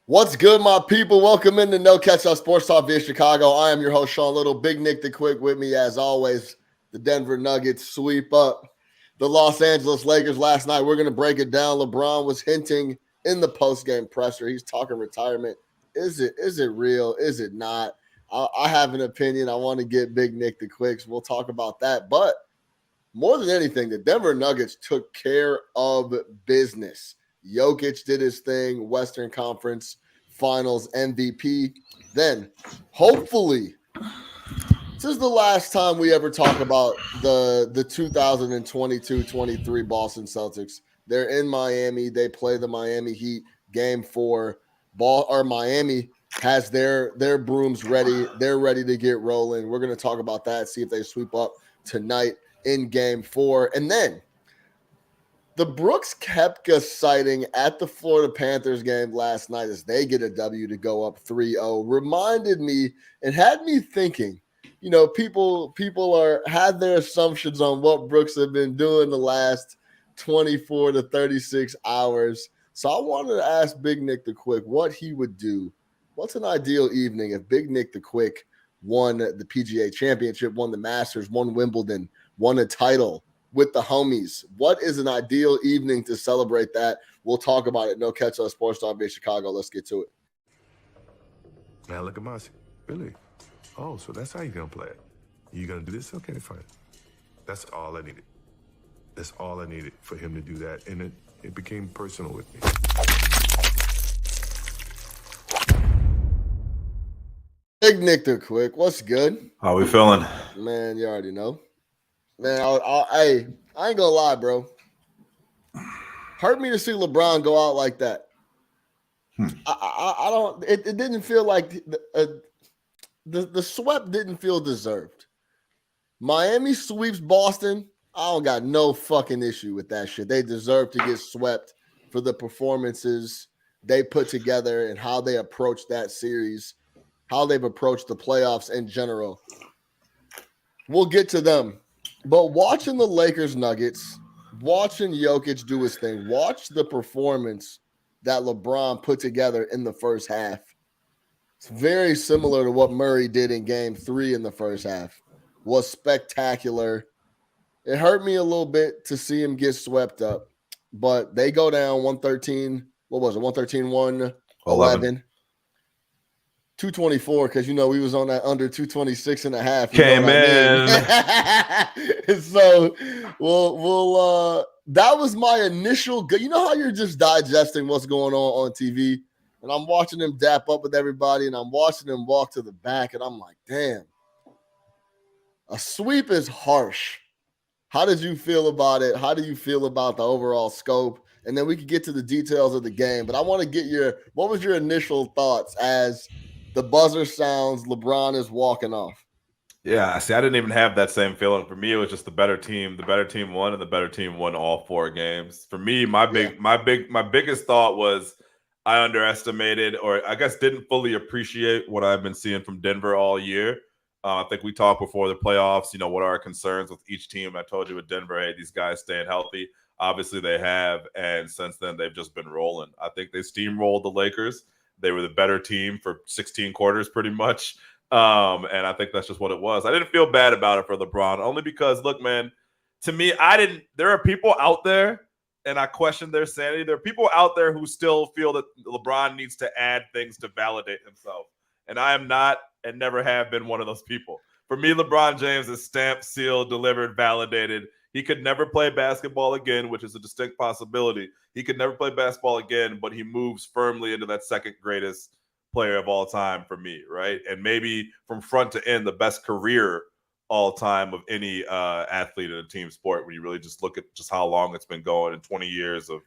What's good, my people? Welcome into No Catch Up Sports Talk via Chicago. I am your host, Sean Little. Big Nick the Quick with me, as always. The Denver Nuggets sweep up the Los Angeles Lakers last night. We're going to break it down. LeBron was hinting in the postgame presser. He's talking retirement. Is it real? Is it not? I have an opinion. I want to get Big Nick the Quicks. We'll talk about that. But more than anything, the Denver Nuggets took care of business. Jokic did his thing, Western Conference Finals MVP. Then, hopefully, this is the last time we ever talk about the 2022-23 Boston Celtics. They're in Miami. They play the Miami Heat game 4. Miami has their brooms ready. They're ready to get rolling. We're going to talk about that, see if they sweep up tonight in game 4. And then the Brooks Koepka sighting at the Florida Panthers game last night as they get a W to go up 3-0 reminded me and had me thinking, people had their assumptions on what Brooks had been doing the last 24 to 36 hours. So I wanted to ask Big Nick the Quick what he would do. What's an ideal evening if Big Nick the Quick won the PGA Championship, won the Masters, won Wimbledon, won a title with the homies? What is an ideal evening to celebrate that? We'll talk about it. No Catch Up Sports Talk via Chicago. Let's get to it. Now look at Mossy. Really? Oh, so that's how you're going to play it. You going to do this? Okay, fine. That's all I needed. That's all I needed for him to do that. And it became personal with me. Big Nick the Quick. What's good? How we feeling? Man, you already know. Man, I ain't gonna lie, bro. Hurt me to see LeBron go out like that. I don't. It didn't feel like the sweep didn't feel deserved. Miami sweeps Boston. I don't got no fucking issue with that shit. They deserve to get swept for the performances they put together and how they approached that series, how they've approached the playoffs in general. We'll get to them. But watching the Lakers Nuggets, watching Jokic do his thing, watch the performance that LeBron put together in the first half. It's very similar to what Murray did in game 3 in the first half. Was spectacular. It hurt me a little bit to see him get swept up, but they go down 113. What was it? 113, 111. 224 because we was on that under 226 and a half. Came in. So we'll that was my initial you know how you're just digesting what's going on TV, and I'm watching them dap up with everybody and I'm watching them walk to the back and I'm like, damn, a sweep is harsh. How did you feel about it? How do you feel about the overall scope? And then we can get to the details of the game, but I want to get what was your initial thoughts as the buzzer sounds, LeBron is walking off? Yeah, see, I didn't even have that same feeling. For me, it was just the better team. The better team won, and the better team won all 4 games. For me, my biggest thought was I underestimated, or I guess didn't fully appreciate what I've been seeing from Denver all year. I think we talked before the playoffs, what are our concerns with each team. I told you with Denver, hey, these guys staying healthy. Obviously they have, and since then they've just been rolling. I think they steamrolled the Lakers. They were the better team for 16 quarters pretty much. And I think that's just what it was. I didn't feel bad about it for LeBron, only because, look, man, to me, there are people out there, and I question their sanity. There are people out there who still feel that LeBron needs to add things to validate himself. And I am not and never have been one of those people. For me, LeBron James is stamped, sealed, delivered, validated. He could never play basketball again, which is a distinct possibility. He could never play basketball again, but he moves firmly into that second greatest player of all time for me, right? And maybe from front to end, the best career all time of any athlete in a team sport, when you really just look at just how long it's been going and 20 years of,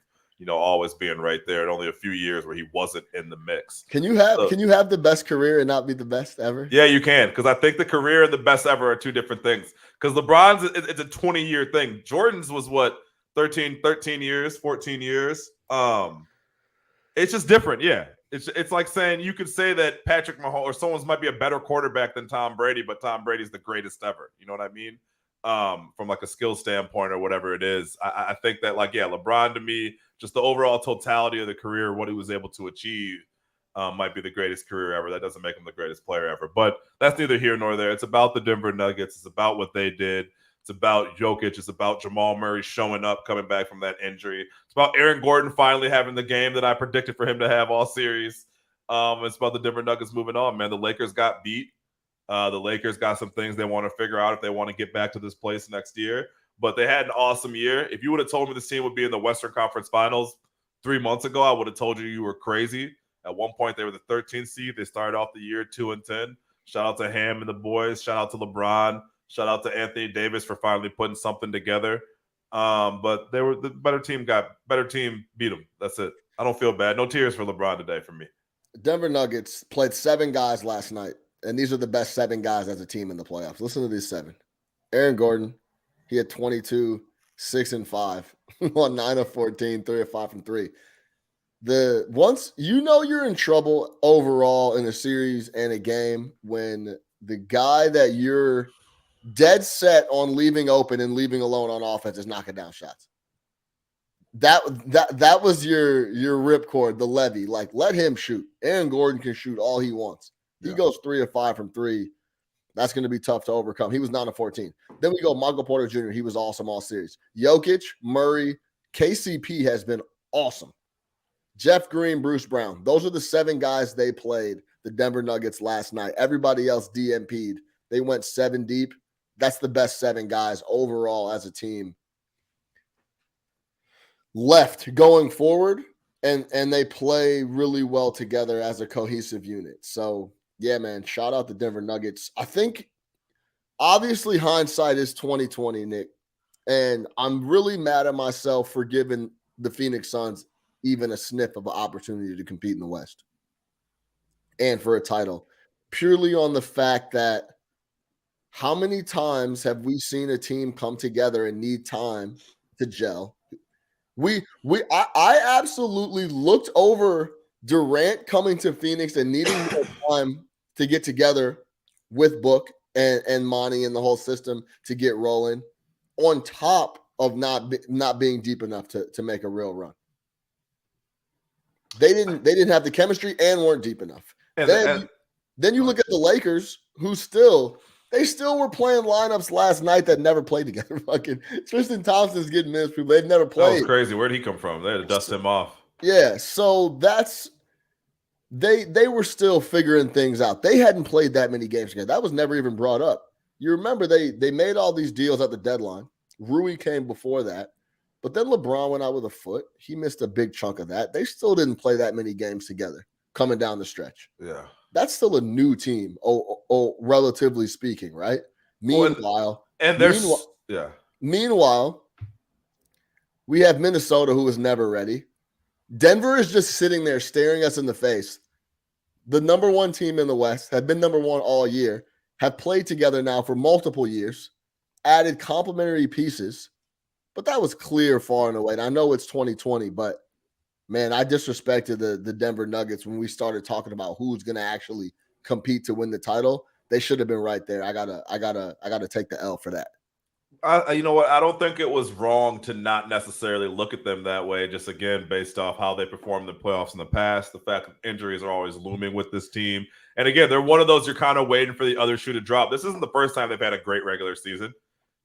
always being right there, and only a few years where he wasn't in the mix. Can you have the best career and not be the best ever? Yeah, you can, because I think the career and the best ever are two different things. Because LeBron's, it's a 20-year thing. Jordan's was what, 13 years, 14 years. It's just different, yeah. It's like saying you could say that Patrick Mahomes or someone might be a better quarterback than Tom Brady, but Tom Brady's the greatest ever. You know what I mean? From like a skill standpoint or whatever it is. I think that, like, yeah, LeBron to me, just the overall totality of the career, what he was able to achieve, might be the greatest career ever. That doesn't make him the greatest player ever. But that's neither here nor there. It's about the Denver Nuggets. It's about what they did. It's about Jokic. It's about Jamal Murray showing up, coming back from that injury. It's about Aaron Gordon finally having the game that I predicted for him to have all series. It's about the Denver Nuggets moving on, man. The Lakers got beat. The Lakers got some things they want to figure out if they want to get back to this place next year. But they had an awesome year. If you would have told me this team would be in the Western Conference Finals 3 months ago, I would have told you were crazy. At one point, they were the 13th seed. They started off the year 2-10. Shout out to Ham and the boys. Shout out to LeBron. Shout out to Anthony Davis for finally putting something together. But they were the better team beat them. That's it. I don't feel bad. No tears for LeBron today for me. Denver Nuggets played 7 guys last night, and these are the best 7 guys as a team in the playoffs. Listen to these 7. Aaron Gordon, he had 22, 6 and 5, on 9 of 14, 3 of 5 from 3. Once you know you're in trouble overall in a series and a game when the guy that you're dead set on leaving open and leaving alone on offense is knocking down shots. That was your ripcord, the levy. Like, let him shoot. Aaron Gordon can shoot all he wants. He goes 3 of 5 from 3. That's going to be tough to overcome. He was 9 of 14. Then we go Michael Porter Jr. He was awesome all series. Jokic, Murray, KCP has been awesome. Jeff Green, Bruce Brown. Those are the 7 guys they played, the Denver Nuggets, last night. Everybody else DMP'd. They went 7 deep. That's the best 7 guys overall as a team left going forward, and they play really well together as a cohesive unit. So, yeah, man, shout out the Denver Nuggets. I think, obviously, hindsight is 2020, Nick, and I'm really mad at myself for giving the Phoenix Suns even a sniff of an opportunity to compete in the West and for a title, purely on the fact that how many times have we seen a team come together and need time to gel? I absolutely looked over Durant coming to Phoenix and needing more time to get together with Book and Monty and the whole system to get rolling, on top of not being deep enough to make a real run. They didn't have the chemistry and weren't deep enough. Then you look at the Lakers, who still were playing lineups last night that never played together. Fucking Tristan Thompson's getting minutes. People they'd never played. That was crazy. Where'd he come from? They had to dust him off. Yeah, so that's they were still figuring things out. They hadn't played that many games together. That was never even brought up. You remember they made all these deals at the deadline. Rui came before that. But then LeBron went out with a foot. He missed a big chunk of that. They still didn't play that many games together coming down the stretch. Yeah. That's still a new team, relatively speaking, right? Meanwhile, we have Minnesota, who was never ready. Denver is just sitting there staring us in the face. The number 1 team in the West, have been number 1 all year, have played together now for multiple years, added complementary pieces. But that was clear far and away. And I know it's 2020, but man, I disrespected the Denver Nuggets when we started talking about who's going to actually compete to win the title. They should have been right there. I gotta take the L for that. You know what? I don't think it was wrong to not necessarily look at them that way. Just again, based off how they performed in the playoffs in the past, the fact that injuries are always looming with this team, and again, they're one of those you're kind of waiting for the other shoe to drop. This isn't the first time they've had a great regular season.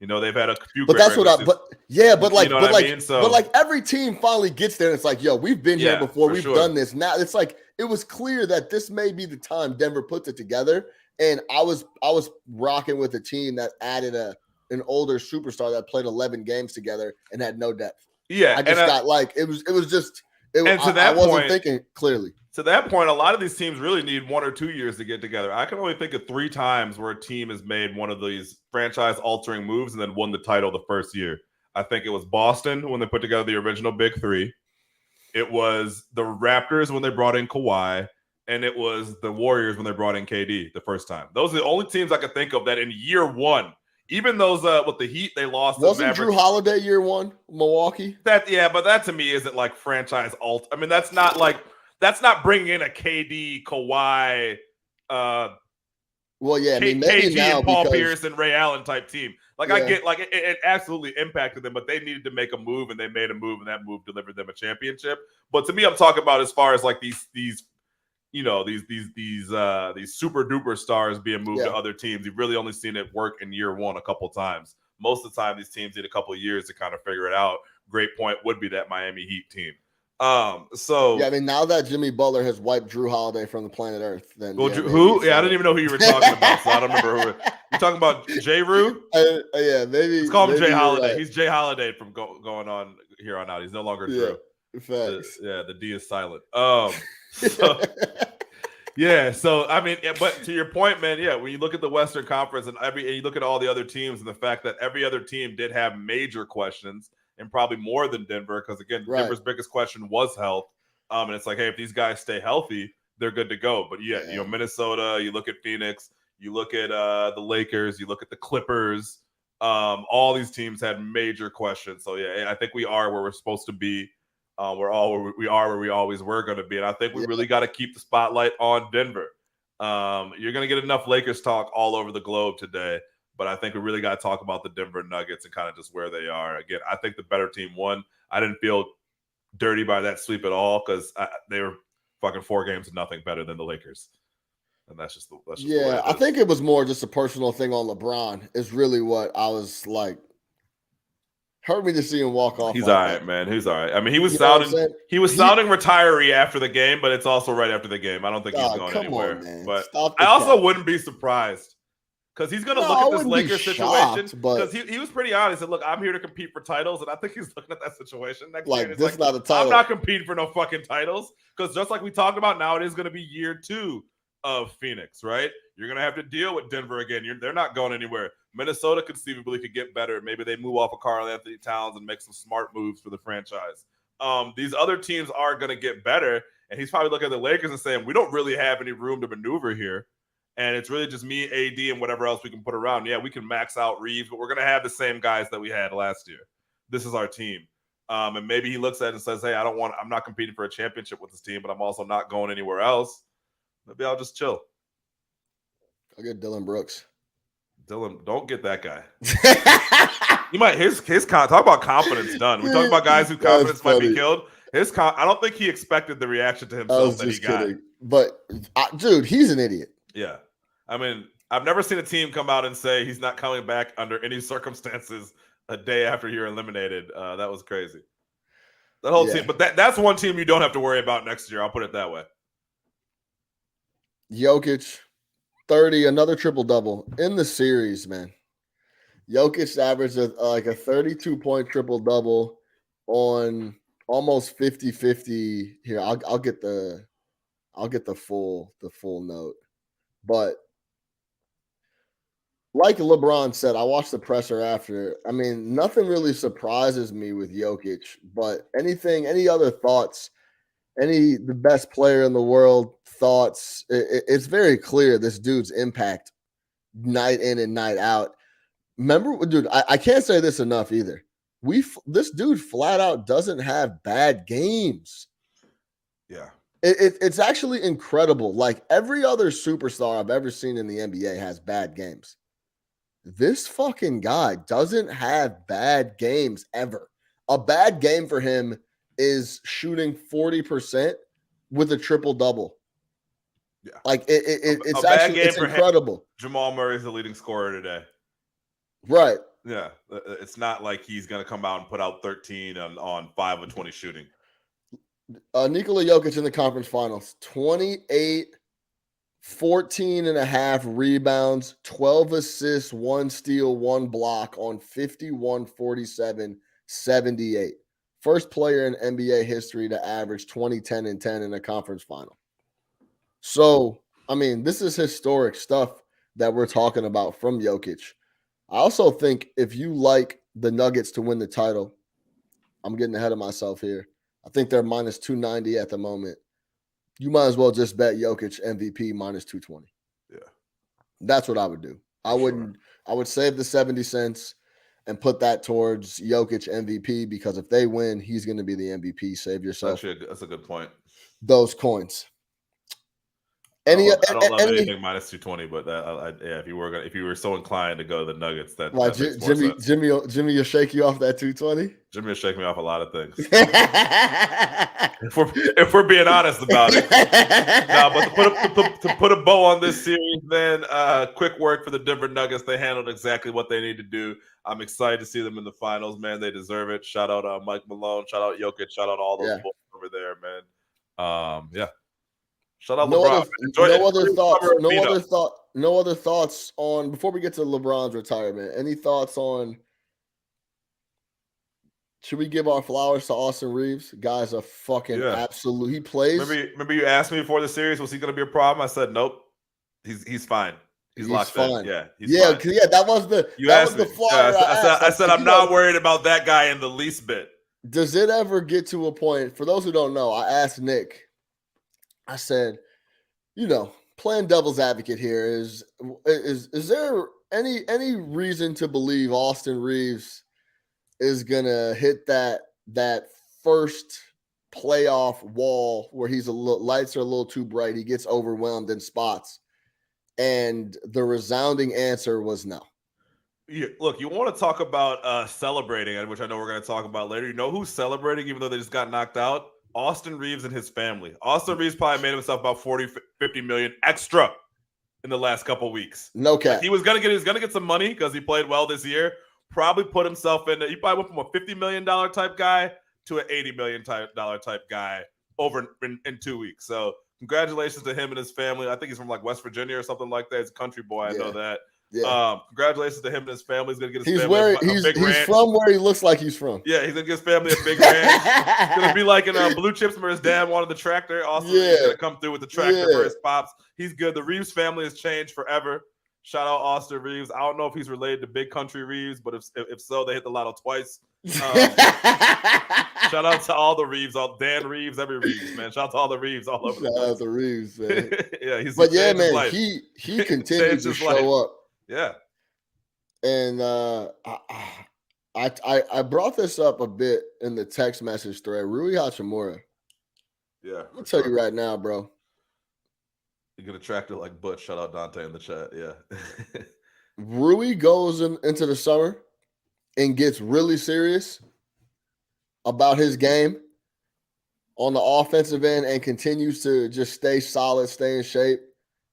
You know, they've had a few. But that's what I. But yeah, but like, you know what I mean? But like every team finally gets there, and it's like, yo, we've been here before. We've done this. Now it's like it was clear that this may be the time Denver puts it together. And I was rocking with a team that added an older superstar that played 11 games together and had no depth. Yeah, I just got like it was just. I wasn't thinking clearly. To that point, a lot of these teams really need 1 or 2 years to get together. I can only think of 3 times where a team has made one of these franchise-altering moves and then won the title the first year. I think it was Boston when they put together the original Big Three. It was the Raptors when they brought in Kawhi. And it was the Warriors when they brought in KD the first time. Those are the only teams I could think of that in year 1, even those with the Heat, they lost. Wasn't Drew Holiday year 1, Milwaukee? But that to me isn't like franchise alt. I mean, that's not bringing in a KD, Kawhi, maybe KG now and Paul Pierce and Ray Allen type team. Like I get like it absolutely impacted them, but they needed to make a move and they made a move and that move delivered them a championship. But to me, I'm talking about as far as like these these super duper stars being moved Yeah. to other teams. You've really only seen it work in year one a couple times. Most of the time, these teams need a couple of years to kind of figure it out. Great point would be that Miami Heat team. Yeah, I mean, now that Jimmy Butler has wiped Drew Holiday from the planet Earth, then well, yeah, who? Yeah, I didn't even know who you were talking about, so I don't remember who. You're talking about J. Rue? Yeah, maybe. Let's call him Jay Holiday. Right. He's Jay Holiday from going on here on out. He's no longer Drew. Facts. The D is silent. So yeah, so I mean, but to your point, man, yeah, when you look at the Western Conference and you look at all the other teams and the fact that every other team did have major questions and probably more than Denver, because again, Right. Denver's biggest question was health. And it's like, hey, if these guys stay healthy, they're good to go. But yeah, you know, Minnesota, you look at Phoenix, you look at the Lakers, you look at the Clippers. All these teams had major questions. So yeah, I think we are where we're supposed to be. Where we always were going to be, and I think we really got to keep the spotlight on Denver. You're going to get enough Lakers talk all over the globe today, but I think we really got to talk about the Denver Nuggets and kind of just where they are. Again, I think the better team won. I didn't feel dirty by that sweep at all because they were fucking 4-0 better than the Lakers, and that's just the way I think it was more just a personal thing on LeBron. Is really what I was like. Hurt me to see him walk off. He's like all right, that. man. He's all right. I mean, he was sounding retiree after the game, but it's also right after the game. I don't think he's going anywhere. But I also wouldn't be surprised because he's going to look at this Lakers situation because he was pretty honest. And look, I'm here to compete for titles, and I think he's looking at that situation next year. This is not a title. I'm not competing for no fucking titles because just like we talked about, now it is going to be year 2 of Phoenix, right? You're going to have to deal with Denver again. They're not going anywhere. Minnesota conceivably could get better. Maybe they move off of Karl Anthony Towns and make some smart moves for the franchise. These other teams are going to get better, and he's probably looking at the Lakers and saying, we don't really have any room to maneuver here, and it's really just me, AD, and whatever else we can put around. Yeah, we can max out Reeves, but we're going to have the same guys that we had last year. This is our team. And maybe he looks at it and says, hey, I'm not competing for a championship with this team, but I'm also not going anywhere else. Maybe I'll just chill. I'll get Dylan Brooks. Dylan, don't get that guy. You might his talk about confidence done. We talk about guys whose confidence might be killed. I don't think he expected the reaction to himself that he got. But dude, he's an idiot. Yeah, I mean, I've never seen a team come out and say he's not coming back under any circumstances a day after you're eliminated. That was crazy. That whole team, but that's one team you don't have to worry about next year. I'll put it that way. Jokic. 30, another triple-double in the series, man. Jokic averaged like a 32-point triple-double on almost 50-50. Here, I'll get the full note. But like LeBron said, I watched the presser after. I mean, nothing really surprises me with Jokic, but any other thoughts? The best player in the world thoughts? It's very clear this dude's impact night in and night out. Remember, dude, I can't say this enough either. This dude flat out doesn't have bad games. Yeah. It's actually incredible. Like every other superstar I've ever seen in the NBA has bad games. This fucking guy doesn't have bad games ever. A bad game for him is shooting 40% with a triple-double. Yeah. Like it's incredible. Him, Jamal Murray is the leading scorer today. Right. Yeah. It's not like he's going to come out and put out 13 on 5 of 20 shooting. Nikola Jokic in the conference finals, 28, 14 and a half rebounds, 12 assists, 1 steal, 1 block on 51, 47, 78. First player in NBA history to average 20, 10, and 10 in a conference final. So, I mean, this is historic stuff that we're talking about from Jokic. I also think if you like the Nuggets to win the title, I'm getting ahead of myself here. I think they're minus 290 at the moment. You might as well just bet Jokic MVP minus 220. Yeah. That's what I would do. I would save the 70 cents and put that towards Jokic MVP because if they win, he's going to be the MVP. Save yourself. Actually, that's a good point. Those coins. I don't love anything minus 220, but yeah, if you were so inclined to go to the Nuggets, that makes more sense. Jimmy will shake you off that 220. Jimmy will shake me off a lot of things. if we're being honest about it. No, but to put a bow on this series, man, quick work for the Denver Nuggets. They handled exactly what they need to do. I'm excited to see them in the finals, man. They deserve it. Shout out Mike Malone. Shout out Jokic. Shout out all those boys over there, man. Yeah. Shout out LeBron. No other thoughts on before we get to LeBron's retirement. Any thoughts on? Should we give our flowers to Austin Reeves? Guy's a fucking absolute. He plays. Remember you asked me before the series, was he going to be a problem? I said nope. He's fine. He's locked fine. In. Yeah, fine. That was the flyer. I said I'm not worried about that guy in the least bit. Does it ever get to a point? For those who don't know, I asked Nick. I said, playing devil's advocate here is there any reason to believe Austin Reeves is gonna hit that first playoff wall where lights are a little too bright, he gets overwhelmed in spots, and the resounding answer was no. Look, you want to talk about celebrating, which I know we're going to talk about later. You know who's celebrating even though they just got knocked out? Austin Reeves and his family. Austin Reeves probably made himself about 40, 50 million extra in the last couple of weeks. No cap. He was gonna get some money because he played well this year. Probably put himself in. He probably went from a $50 million type guy to an $80 million type guy over in 2 weeks. So congratulations to him and his family. I think he's from like West Virginia or something like that. He's a country boy. I know that. Yeah. Congratulations to him and his family. He's gonna get his family a big ranch. He's from where he looks like he's from. Yeah, he's gonna get his family a big ranch. It's gonna be like in Blue Chips where his dad wanted the tractor. Also, he's gonna come through with the tractor for his pops. He's good. The Reeves family has changed forever. Shout out Austin Reeves. I don't know if he's related to Big Country Reeves, but if so, they hit the lotto twice. Shout out to all the Reeves, all Dan Reeves, every Reeves, man. Shout out to all the Reeves all over. Shout out to Reeves, man. Yeah, man, he continues to show up. Yeah. And I brought this up a bit in the text message thread. Rui Hachimura. Yeah. I'm gonna tell you right now, bro. You get attracted like Butch. Shout out Dante in the chat. Yeah. Rui goes into the summer and gets really serious about his game on the offensive end and continues to just stay solid, stay in shape,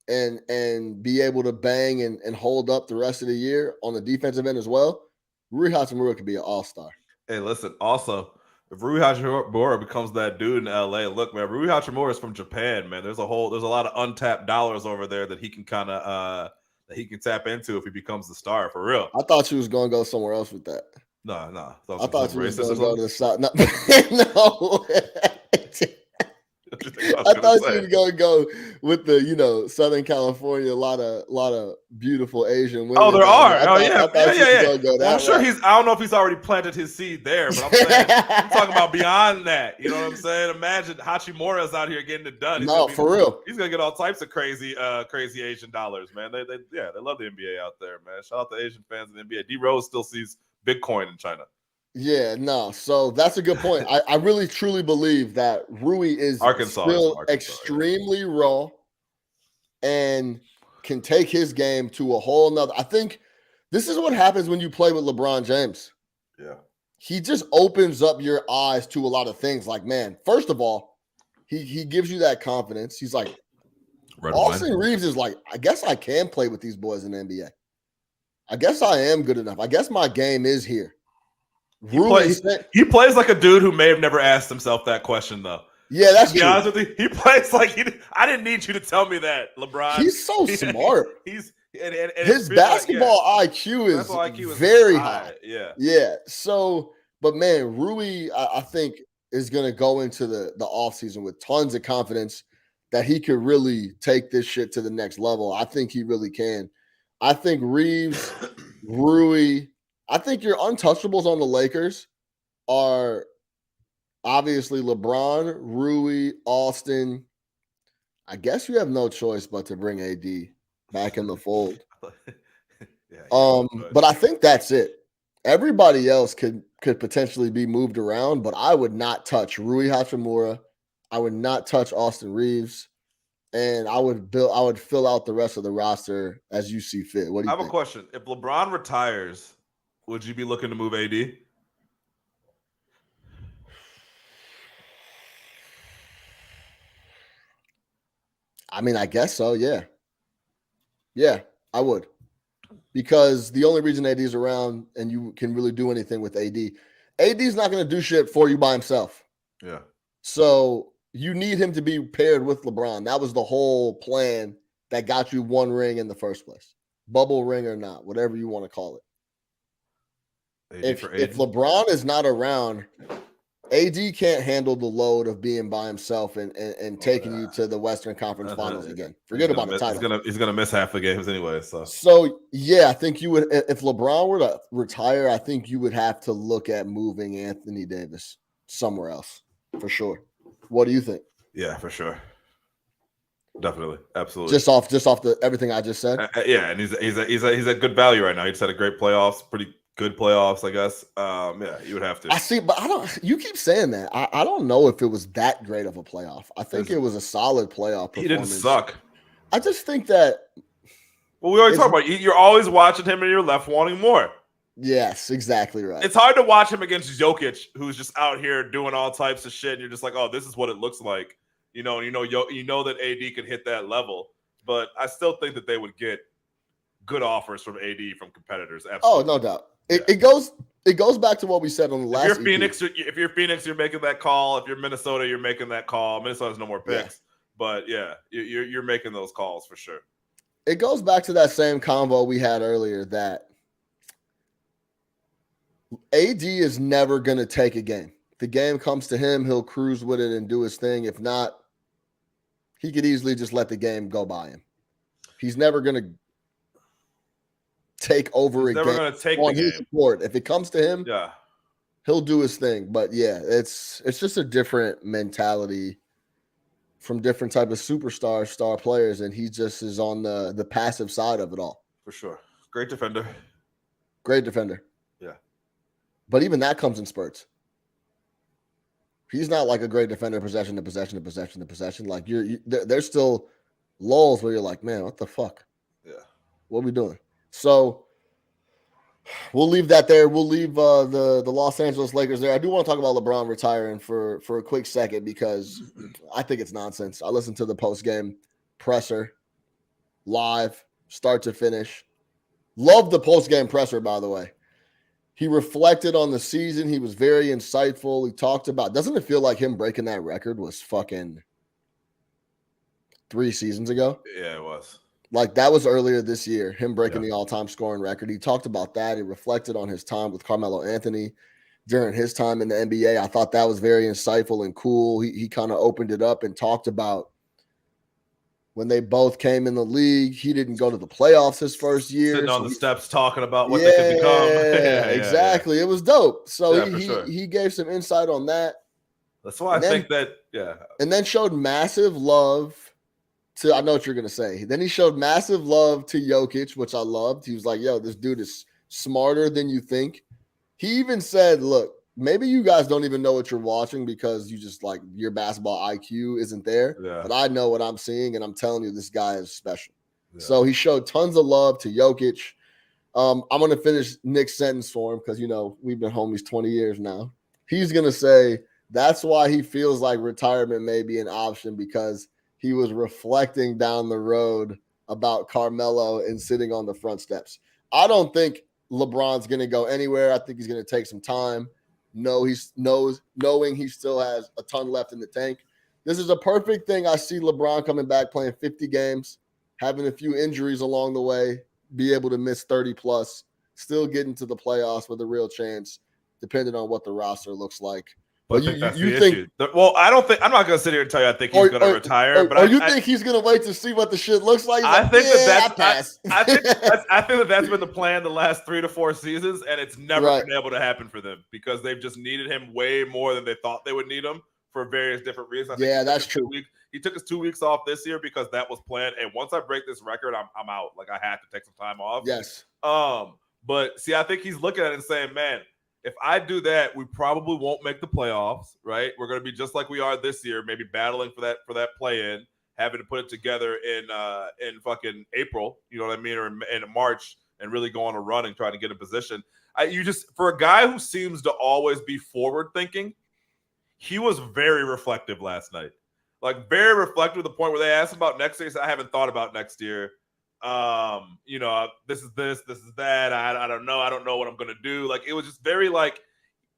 and be able to bang and hold up the rest of the year on the defensive end as well. Rui Hachimura could be an all-star. Hey, listen, also, if Rui Hachimura becomes that dude in LA, look, man, Rui Hachimura is from Japan, man. There's a lot of untapped dollars over there that he can that he can tap into if he becomes the star for real. I thought you was gonna go somewhere else with that. No. I thought you was gonna go to the South. No. I thought you was gonna go with the Southern California, a lot of beautiful Asian women. Oh, there are. Yeah. I'm sure I don't know if he's already planted his seed there, but I'm saying I'm talking about beyond that. You know what I'm saying? Imagine Hachimura's out here getting it done. For real. He's gonna get all types of crazy Asian dollars, man. They love the NBA out there, man. Shout out to Asian fans in the NBA. D Rose still sees Bitcoin in China. Yeah, no. So that's a good point. I really truly believe that Rui is still extremely raw and can take his game to a whole nother. I think this is what happens when you play with LeBron James. Yeah. He just opens up your eyes to a lot of things. Like, man, first of all, he gives you that confidence. He's like, Austin Reeves is like, I guess I can play with these boys in the NBA. I guess I am good enough. I guess my game is here. He plays like a dude who may have never asked himself that question, though. Yeah, that's true. Honest with you, he plays like I didn't need you to tell me that, LeBron. He's so smart. His basketball IQ is very high. Yeah. So, but man, Rui, I think is going to go into the offseason with tons of confidence that he could really take this shit to the next level. I think he really can. I think Reeves, Rui. I think your untouchables on the Lakers are obviously LeBron, Rui, Austin. I guess you have no choice but to bring AD back in the fold. But I think that's it. Everybody else could potentially be moved around, but I would not touch Rui Hachimura. I would not touch Austin Reeves. and I would fill out the rest of the roster as you see fit. What do I you have think? a question. If LeBron retires, would you be looking to move AD? I mean, I guess so. Yeah. Yeah, I would. Because the only reason AD is around and you can really do anything with AD is not going to do shit for you by himself. Yeah. So you need him to be paired with LeBron. That was the whole plan that got you one ring in the first place. Bubble ring or not, whatever you want to call it. If LeBron is not around, AD can't handle the load of being by himself and taking you to the Western Conference Finals again. Forget about the title. He's gonna miss half the games anyway. So yeah, I think you would. If LeBron were to retire, I think you would have to look at moving Anthony Davis somewhere else for sure. What do you think? Yeah, for sure. Definitely, absolutely. Just off the everything I just said. Yeah, and he's a good value right now. He just had a great playoffs, pretty good playoffs, I guess. Yeah, you would have to. I see, but I don't. You keep saying that. I don't know if it was that great of a playoff. I think it was a solid playoff performance. He didn't suck. I just think that. Well, we always talk about you're always watching him and you're left wanting more. Yes, exactly right. It's hard to watch him against Jokic, who's just out here doing all types of shit, and you're just like, oh, this is what it looks like. You know that AD can hit that level, but I still think that they would get good offers from AD from competitors. Absolutely. Oh, no doubt. It goes back to what we said on the last. If you're Phoenix, you're making that call. If you're Minnesota, you're making that call. Minnesota has no more picks, but yeah, you're making those calls for sure. It goes back to that same convo we had earlier that AD is never going to take a game. If the game comes to him, he'll cruise with it and do his thing. If not, he could easily just let the game go by him. He's never going to take over a game on his support. If it comes to him, he'll do his thing. But yeah, it's just a different mentality from different type of star players, and he just is on the passive side of it all. For sure. Great defender. Yeah. But even that comes in spurts. He's not like a great defender, possession to possession to possession to possession. Like there's still lulls where you're like, man, what the fuck? Yeah. What are we doing? So we'll leave that there. We'll leave the Los Angeles Lakers there. I do want to talk about LeBron retiring for a quick second because I think it's nonsense. I listened to the post-game presser live, start to finish. Love the post-game presser, by the way. He reflected on the season. He was very insightful. He talked about, doesn't it feel like him breaking that record was fucking 3 seasons ago? Yeah, it was. Like that was earlier this year, him breaking the all-time scoring record. He talked about that. He reflected on his time with Carmelo Anthony during his time in the NBA. I thought that was very insightful and cool. He kind of opened it up and talked about when they both came in the league. He didn't go to the playoffs his first year. Sitting on the steps talking about what they could become. Yeah, exactly. It was dope. So he gave some insight on that. That's why I think that, And then showed massive love to, I know what you're going to say. Then he showed massive love to Jokic, which I loved. He was like, yo, this dude is smarter than you think. He even said, look, maybe you guys don't even know what you're watching because you just like your basketball IQ isn't there. Yeah. But I know what I'm seeing, and I'm telling you, this guy is special. Yeah. So he showed tons of love to Jokic. I'm going to finish Nick's sentence for him because, we've been homies 20 years now. He's going to say that's why he feels like retirement may be an option because he was reflecting down the road about Carmelo and sitting on the front steps. I don't think LeBron's going to go anywhere. I think he's going to take some time. Knowing he still has a ton left in the tank. This is a perfect thing. I see LeBron coming back, playing 50 games, having a few injuries along the way, be able to miss 30 plus, still getting to the playoffs with a real chance, depending on what the roster looks like. But you think? Well, I don't think. I'm not going to sit here and tell you I think he's going to retire. But you think he's going to wait to see what the shit looks like? I think that's been the plan the last 3 to 4 seasons, and it's never been able to happen for them because they've just needed him way more than they thought they would need him for various different reasons. That's true. He took us 2 weeks off this year because that was planned. And once I break this record, I'm out. Like I had to take some time off. Yes. But see, I think he's looking at it and saying, man, if I do that, we probably won't make the playoffs, right? We're going to be just like we are this year, maybe battling for that play-in. having to put it together in fucking April, you know what I mean, or in March, and really go on a run and try to get in position. For a guy who seems to always be forward thinking, he was very reflective last night. Like very reflective to the point where they asked about next year. He said, I haven't thought about next year. This is that. I don't know. I don't know what I'm gonna do. Like it was just very like,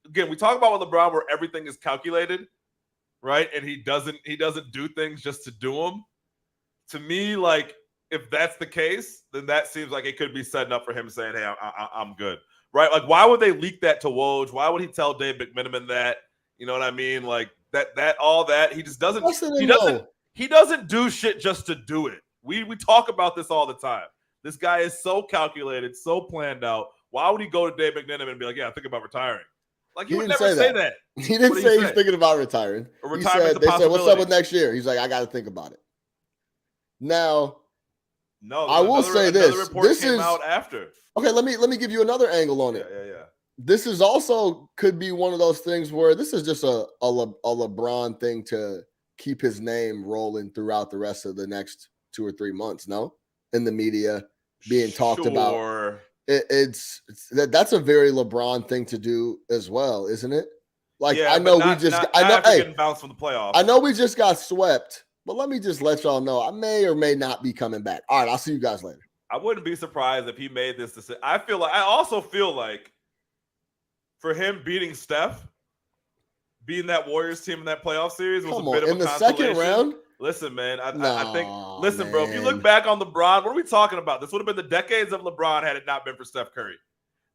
again, we talk about with LeBron where everything is calculated, right? And he doesn't do things just to do them. To me, like if that's the case, then that seems like it could be setting up for him saying, "Hey, I'm good," right? Like why would they leak that to Woj? Why would he tell Dave McMenamin that? You know what I mean? Like all that he just doesn't. He doesn't do shit just to do it. We talk about this all the time. This guy is so calculated, so planned out. Why would he go to Dave McMenamin and be like, "Yeah, think about retiring"? Like he would never say that. He didn't say he's thinking about retiring. He said, they said, "What's up with next year?" He's like, "I got to think about it." Now, no, I will say this. This is out after. Okay, let me give you another angle on it. Yeah. This is also could be one of those things where this is just a LeBron thing to keep his name rolling throughout the rest of the next 2 or 3 months. No, in the media being talked about. That's a very LeBron thing to do as well, isn't it? Like I know getting bounced from the playoffs. I know we just got swept, but let me just let y'all know I may or may not be coming back. All right, I'll see you guys later. I wouldn't be surprised if he made this decision. I also feel like for him beating Steph, beating that Warriors team in that playoff series was a bit of in the second round. Listen, man, I think, bro, if you look back on LeBron, what are we talking about? This would have been the decades of LeBron had it not been for Steph Curry.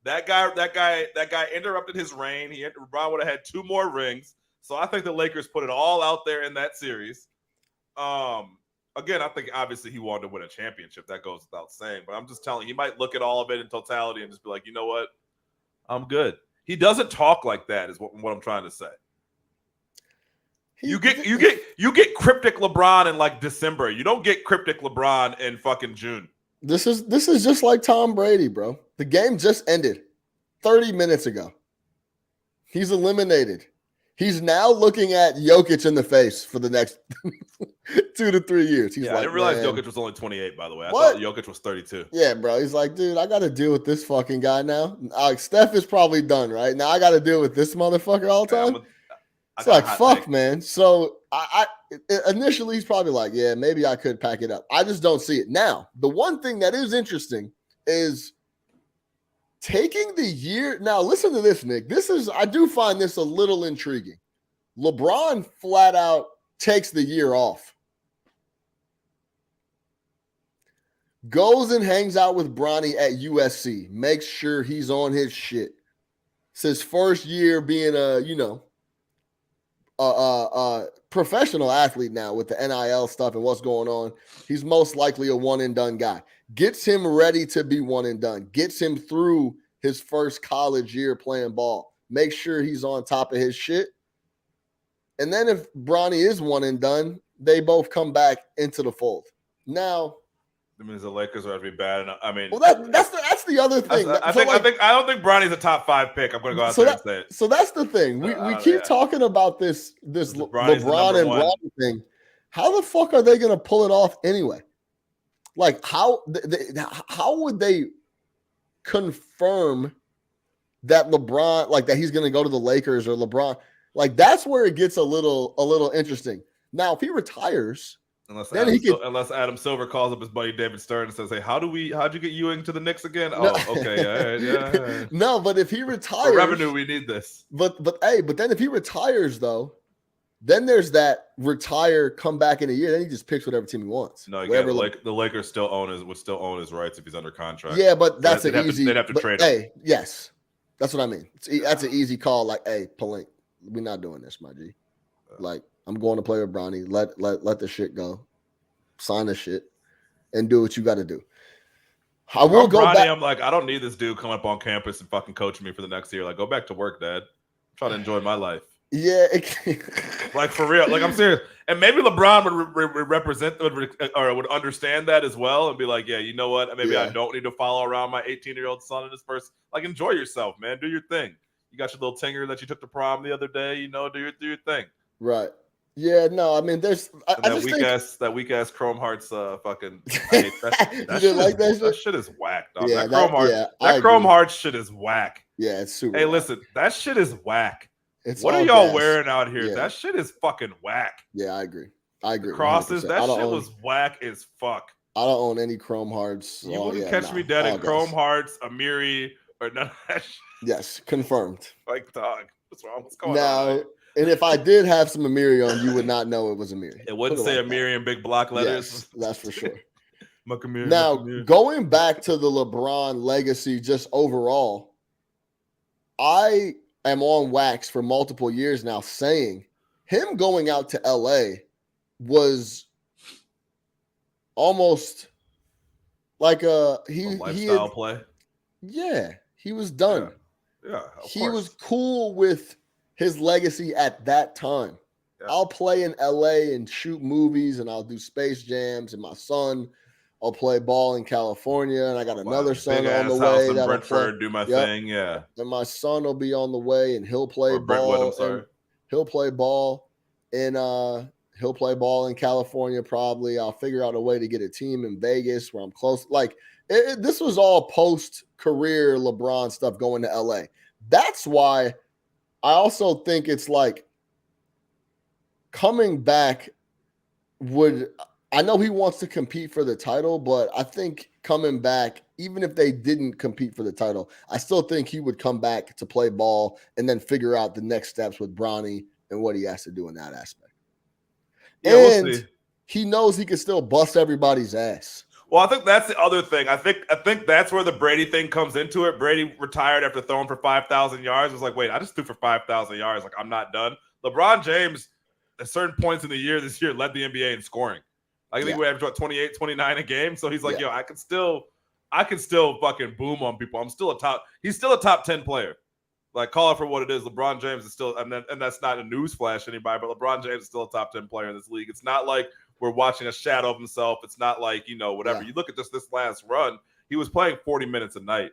That guy interrupted his reign. LeBron would have had 2 more rings. So I think the Lakers put it all out there in that series. Again, I think obviously he wanted to win a championship. That goes without saying. But I'm just telling you, he might look at all of it in totality and just be like, you know what? I'm good. He doesn't talk like that, is what I'm trying to say. You get cryptic LeBron in like December. You don't get cryptic LeBron in fucking June. This is just like Tom Brady, bro. The game just ended 30 minutes ago. He's eliminated. He's now looking at Jokic in the face for the next 2 to 3 years. He's I didn't realize Jokic was only 28, by the way. I thought Jokic was 32. Yeah, bro. He's like, dude, I got to deal with this fucking guy now. Steph is probably done, right? Now I got to deal with this motherfucker all the time. It's like, fuck, man. So I initially he's probably like, yeah, maybe I could pack it up. I just don't see it. Now, the one thing that is interesting is taking the year. Now, listen to this, Nick. I do find this a little intriguing. LeBron flat out takes the year off. Goes and hangs out with Bronny at USC. Makes sure he's on his shit. It's his first year being a professional athlete now with the NIL stuff and what's going on. He's most likely a one and done guy. Gets him ready to be one and done. Gets him through his first college year playing ball. Make sure he's on top of his shit. And then if Bronny is one and done, they both come back into the fold. Now, that means the Lakers are going to be bad enough. I mean, well, that's the other thing. I don't think Bronny's a top 5 pick. I'm going to go out there and say it. So that's the thing. We keep talking about this LeBron and Bronny thing. How the fuck are they going to pull it off anyway? Like how would they confirm that LeBron, like that he's going to go to the Lakers or LeBron? Like that's where it gets a little interesting. Now, if he retires. Unless Adam Silver calls up his buddy David Stern and says, "Hey, how'd you get Ewing to the Knicks again?" No. Oh, okay, yeah. No, but if he retires, for revenue, we need this. But then if he retires though, then there's that retire, come back in a year. Then he just picks whatever team he wants. No, again, the Lakers would still own his rights if he's under contract. Yeah, but that's they'd have to trade him. Hey, yes, that's what I mean. That's an easy call. Like, hey, Palenque, we're not doing this, my G. Like, I'm going to play with Bronny. Let the shit go. Sign the shit and do what you got to do. I will go back. I'm like, I don't need this dude coming up on campus and fucking coaching me for the next year. Like, go back to work, Dad. I'm trying to enjoy my life. Yeah. Like, for real. Like, I'm serious. And maybe LeBron would understand that as well and be like, yeah, you know what? Maybe I don't need to follow around my 18-year-old son in this person. Like, enjoy yourself, man. Do your thing. You got your little tinger that you took to prom the other day. Do your thing. Right. Yeah, no, I mean, there's. I And that just weak think ass Chrome Hearts fucking. I hate that. you That didn't shit like that that shit. shit is whack, dog. Yeah, I That Chrome agree. Hearts shit is whack. Yeah, it's super. Hey, whack. listen, that shit is whack. It's What are all y'all gas. wearing out here? Yeah. That shit is fucking whack. Yeah, I agree. The crosses, 100%. that shit was whack as fuck. I don't own any Chrome Hearts. You wouldn't catch me dead in Chrome Hearts, Amiri, or none of that shit. Yes, confirmed. Like, dog, what's wrong? What's going now, on? And if I did have some Amiri on, you would not know it was Amiri. It wouldn't say Amiri in big block letters. Yes, that's for sure. Amiri, now, going back to the LeBron legacy, just overall, I am on wax for multiple years now saying him going out to LA was almost like a lifestyle play. Yeah, he was done. Yeah, he was cool with his legacy at that time. Yeah. I'll play in LA and shoot movies, and I'll do Space Jams, and my son, I'll play ball in California, and I got another son on the way that'll Brentford, do my thing. Yeah, and my son will be on the way, and he'll play ball. He'll play ball in California. Probably, I'll figure out a way to get a team in Vegas where I'm close. Like this was all post-career LeBron stuff going to LA. That's why I also think it's like coming back I know he wants to compete for the title, but I think coming back, even if they didn't compete for the title, I still think he would come back to play ball and then figure out the next steps with Bronny and what he has to do in that aspect. Yeah, and we'll see. He knows he can still bust everybody's ass. Well, I think that's the other thing. I think that's where the Brady thing comes into it. Brady retired after throwing for 5,000 yards. It was like, wait, I just threw for 5,000 yards. Like, I'm not done. LeBron James, at certain points in the year this year, led the NBA in scoring. I think we averaged about 28, 29 a game. So he's like, yo, I can still fucking boom on people. He's still a top 10 player. Like, call it for what it is. LeBron James is still, and that's not a news flash anybody, but LeBron James is still a top 10 player in this league. It's not like we're watching a shadow of himself. It's not like, whatever. You look at just this last run, he was playing 40 minutes a night.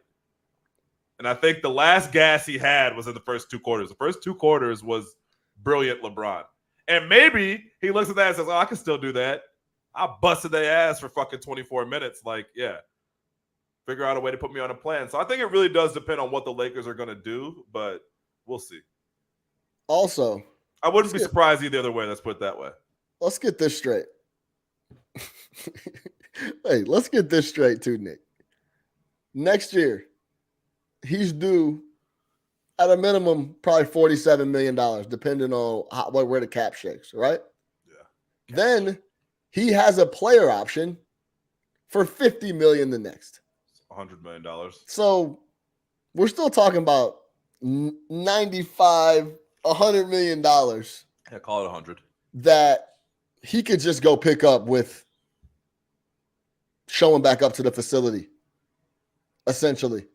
And I think the last gas he had was in the first 2 quarters. The first 2 quarters was brilliant LeBron. And maybe he looks at that and says, oh, I can still do that. I busted their ass for fucking 24 minutes. Like, yeah. Figure out a way to put me on a plan. So I think it really does depend on what the Lakers are going to do, but we'll see. Also, I wouldn't be surprised either other way. Let's put it that way. Let's get this straight. Hey, let's get this straight too, Nick. Next year, he's due at a minimum probably $47 million, depending on where the cap shakes, right? Yeah. Then he has a player option for $50 million the next. $100 million. So we're still talking about $95, $100 million. Yeah, call it 100. That he could just go pick up with showing back up to the facility, essentially,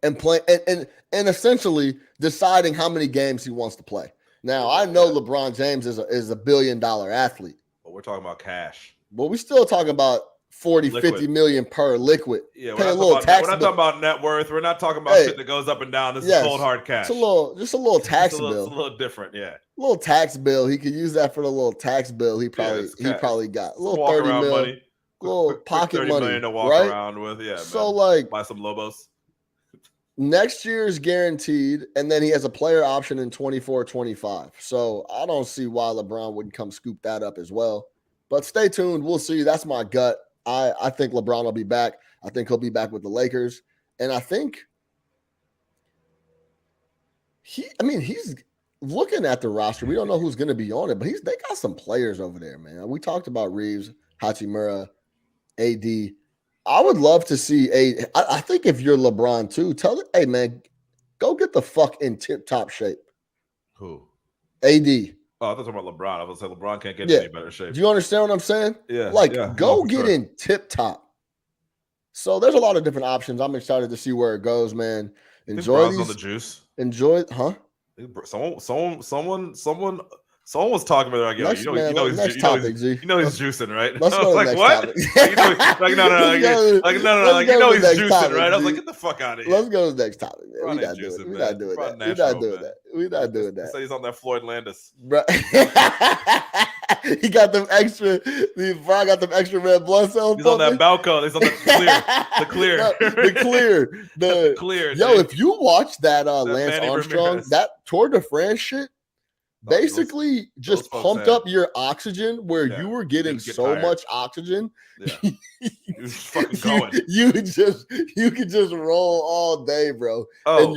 and play and essentially deciding how many games he wants to play. Now, I know LeBron James is a $1 billion athlete. But we're talking about cash. But we're still talking about 40, liquid. 50 million per liquid. Yeah, we're not talking about net worth. We're not talking about shit that goes up and down. This is cold hard cash. It's just a little tax bill. It's a little different, yeah. A little tax bill. He could use that for the little tax bill. He probably got a little 30 million money. Little pocket 30 money. Million to walk around with. Yeah. So buy some Lobos. Next year is guaranteed, and then he has a player option in 24-25. So I don't see why LeBron wouldn't come scoop that up as well. But stay tuned. We'll see. That's my gut. I think LeBron will be back. I think he'll be back with the Lakers. And I think he's looking at the roster. We don't know who's going to be on it, but they got some players over there, man. We talked about Reeves, Hachimura, AD. I would love to see I think if you're LeBron too, tell it, hey man, go get the fuck in tip-top shape. Who? AD. Oh, I thought you were talking about LeBron. I was going to say LeBron can't get in any better shape. Do you understand what I'm saying? Yeah. Go get in tip-top. So there's a lot of different options. I'm excited to see where it goes, man. Enjoy these. On the juice. Enjoy, huh? Someone Someone was talking about it. Like, yo, Next topic, G. You know he's juicing, right? Let's I go was to the like, next what? topic. Like, no, like, you know he's juicing, right? I was like, get the fuck out of here. Let's go to the next topic, man. LeBron We're ain't not doing juicing, it. We're man. not doing LeBron that. We're not natural, doing man. that. We're not doing They that. say he's on that Floyd Landis. Bro. He got them extra. LeBron got them extra red blood cells. He's on that balcony. He's on the clear. The clear. The clear. Yo, dude. if you watch that Lance Manny Armstrong, Ramirez. that Tour de France shit, basically those just folks pumped had- up your oxygen where Yeah, you were getting didn't get so tired. much oxygen. Yeah. He was fucking going. You could just roll all day, bro. Oh,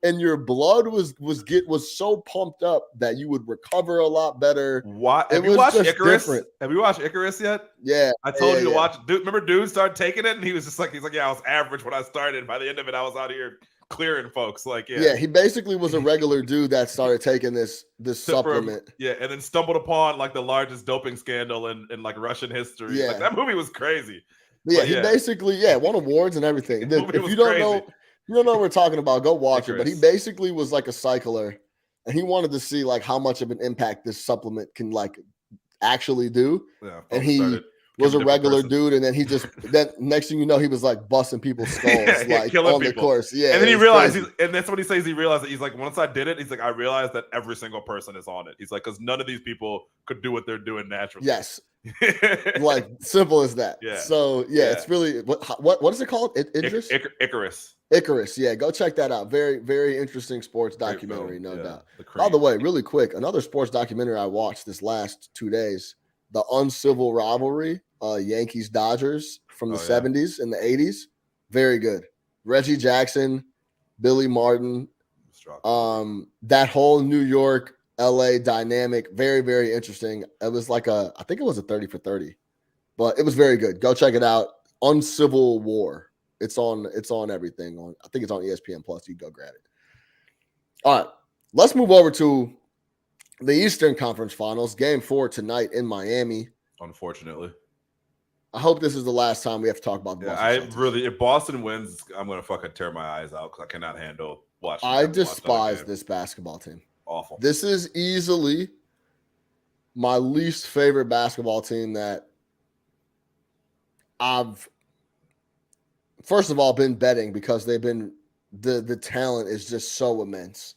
And your blood was so pumped up that you would recover a lot better. what? It Have you was watched just Icarus? different. Have you watched Icarus yet? Yeah. I told you to yeah. watch. Dude, remember, dude started taking it, and he's like, yeah, I was average when I started. By the end of it, I was out here clearing folks. Like, yeah, Yeah, he basically was a regular dude that started taking this supplement. Yeah, and then stumbled upon like the largest doping scandal in like Russian history. Yeah. Like that movie was crazy. Yeah, But he basically won awards and everything. The movie If was you don't crazy. know what we're talking about, go watch it. But he Icarus. basically was like a cycler, and he wanted to see like how much of an impact this supplement can like actually do. Yeah, And folks he started was a becoming different regular person. dude, and then he just then next thing you know, he was like busting people's skulls Yeah, like killing on the people. course. Yeah, And then it he was realized, crazy. and that's what he says. He realized that he's like, once I did it, he's like, I realized that every single person is on it. He's like, because none of these people could do what they're doing naturally. Yes, like simple as that. Yeah. So yeah, it's really what is it called? Idris? Icarus. Icarus. Yeah, go check that out. Very very interesting sports Great documentary, film. no Yeah, doubt. The By the Creed. way, really quick, another sports documentary I watched this last 2 days, the uncivil rivalry, Yankees Dodgers from the Oh, yeah. 70s and the 80s. Very good. Reggie Jackson, Billy Martin, that whole New York LA dynamic, very, very interesting. It was like I think it was a 30 for 30, but it was very good. Go check it out. Uncivil War. It's on everything. I think it's on ESPN Plus. You go grab it. All right. Let's move over to the Eastern Conference Finals, game 4 tonight in Miami. Unfortunately. I hope this is the last time we have to talk about the Boston Celtics. If Boston wins, I'm gonna fucking tear my eyes out because I cannot handle watching. I them watch that despise game. this basketball team. Awful. This is easily my least favorite basketball team that I've, first of all, been betting because they've been the talent is just so immense.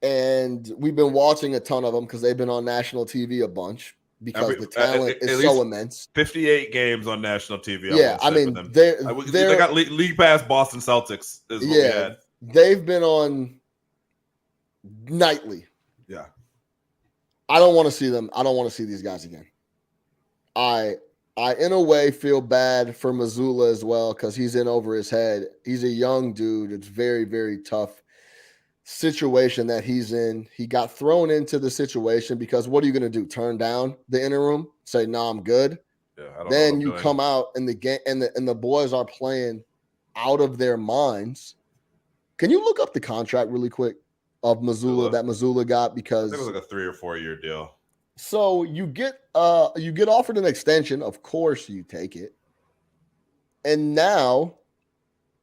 And we've been watching a ton of them because they've been on national TV a bunch because the talent at is so immense. 58 games on national TV. Yeah, I mean, they got league pass Boston Celtics. Is what we had. They've been on nightly. Yeah. I don't want to see them. I don't want to see these guys again. I in a way feel bad for Missoula as well because he's in over his head. He's a young dude. It's very, very tough situation that he's in. He got thrown into the situation because what are you going to do? Turn down the interim? Say, "No, I'm good." Yeah, I don't Then know what you I'm come out and the game and the boys are playing out of their minds. Can you look up the contract really quick of Missoula that Missoula got? Because I think it was like a 3 or 4 year deal. So you get offered an extension. Of course you take it. And now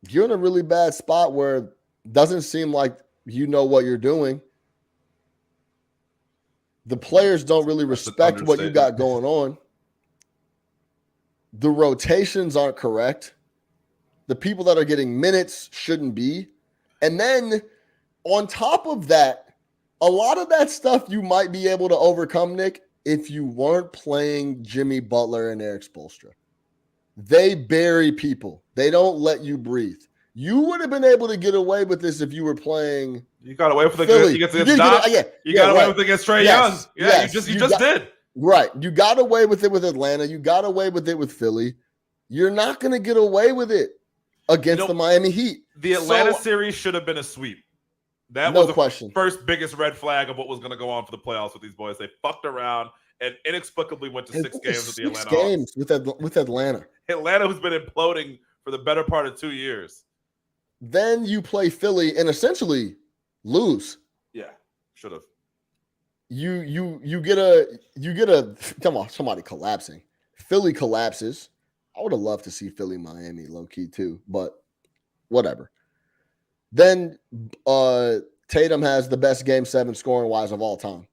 you're in a really bad spot where it doesn't seem like you know what you're doing. The players don't really respect what you got going on. The rotations aren't correct. The people that are getting minutes shouldn't be. And then on top of that, a lot of that stuff you might be able to overcome, Nick, if you weren't playing Jimmy Butler and Eric Spoelstra. They bury people. They don't let you breathe. You would have been able to get away with this if you were playing. You got away with it Philly. against Doc. You got away with it against Trae Young. Yeah, you just did. Right. You got away with it with Atlanta. You got away with it with Philly. You're not going to get away with it against the Miami Heat. The Atlanta series should have been a sweep. That no was the question. First biggest red flag of what was going to go on for the playoffs with these boys. They fucked around and inexplicably went to 6 games with the Atlanta Hawks. With Atlanta. Atlanta, who's been imploding for the better part of 2 years. Then you play Philly and essentially lose. Yeah, should have. You get a come on, somebody collapsing. Philly collapses. I would have loved to see Philly Miami low key too, but whatever. Then Tatum has the best game 7 scoring wise of all time.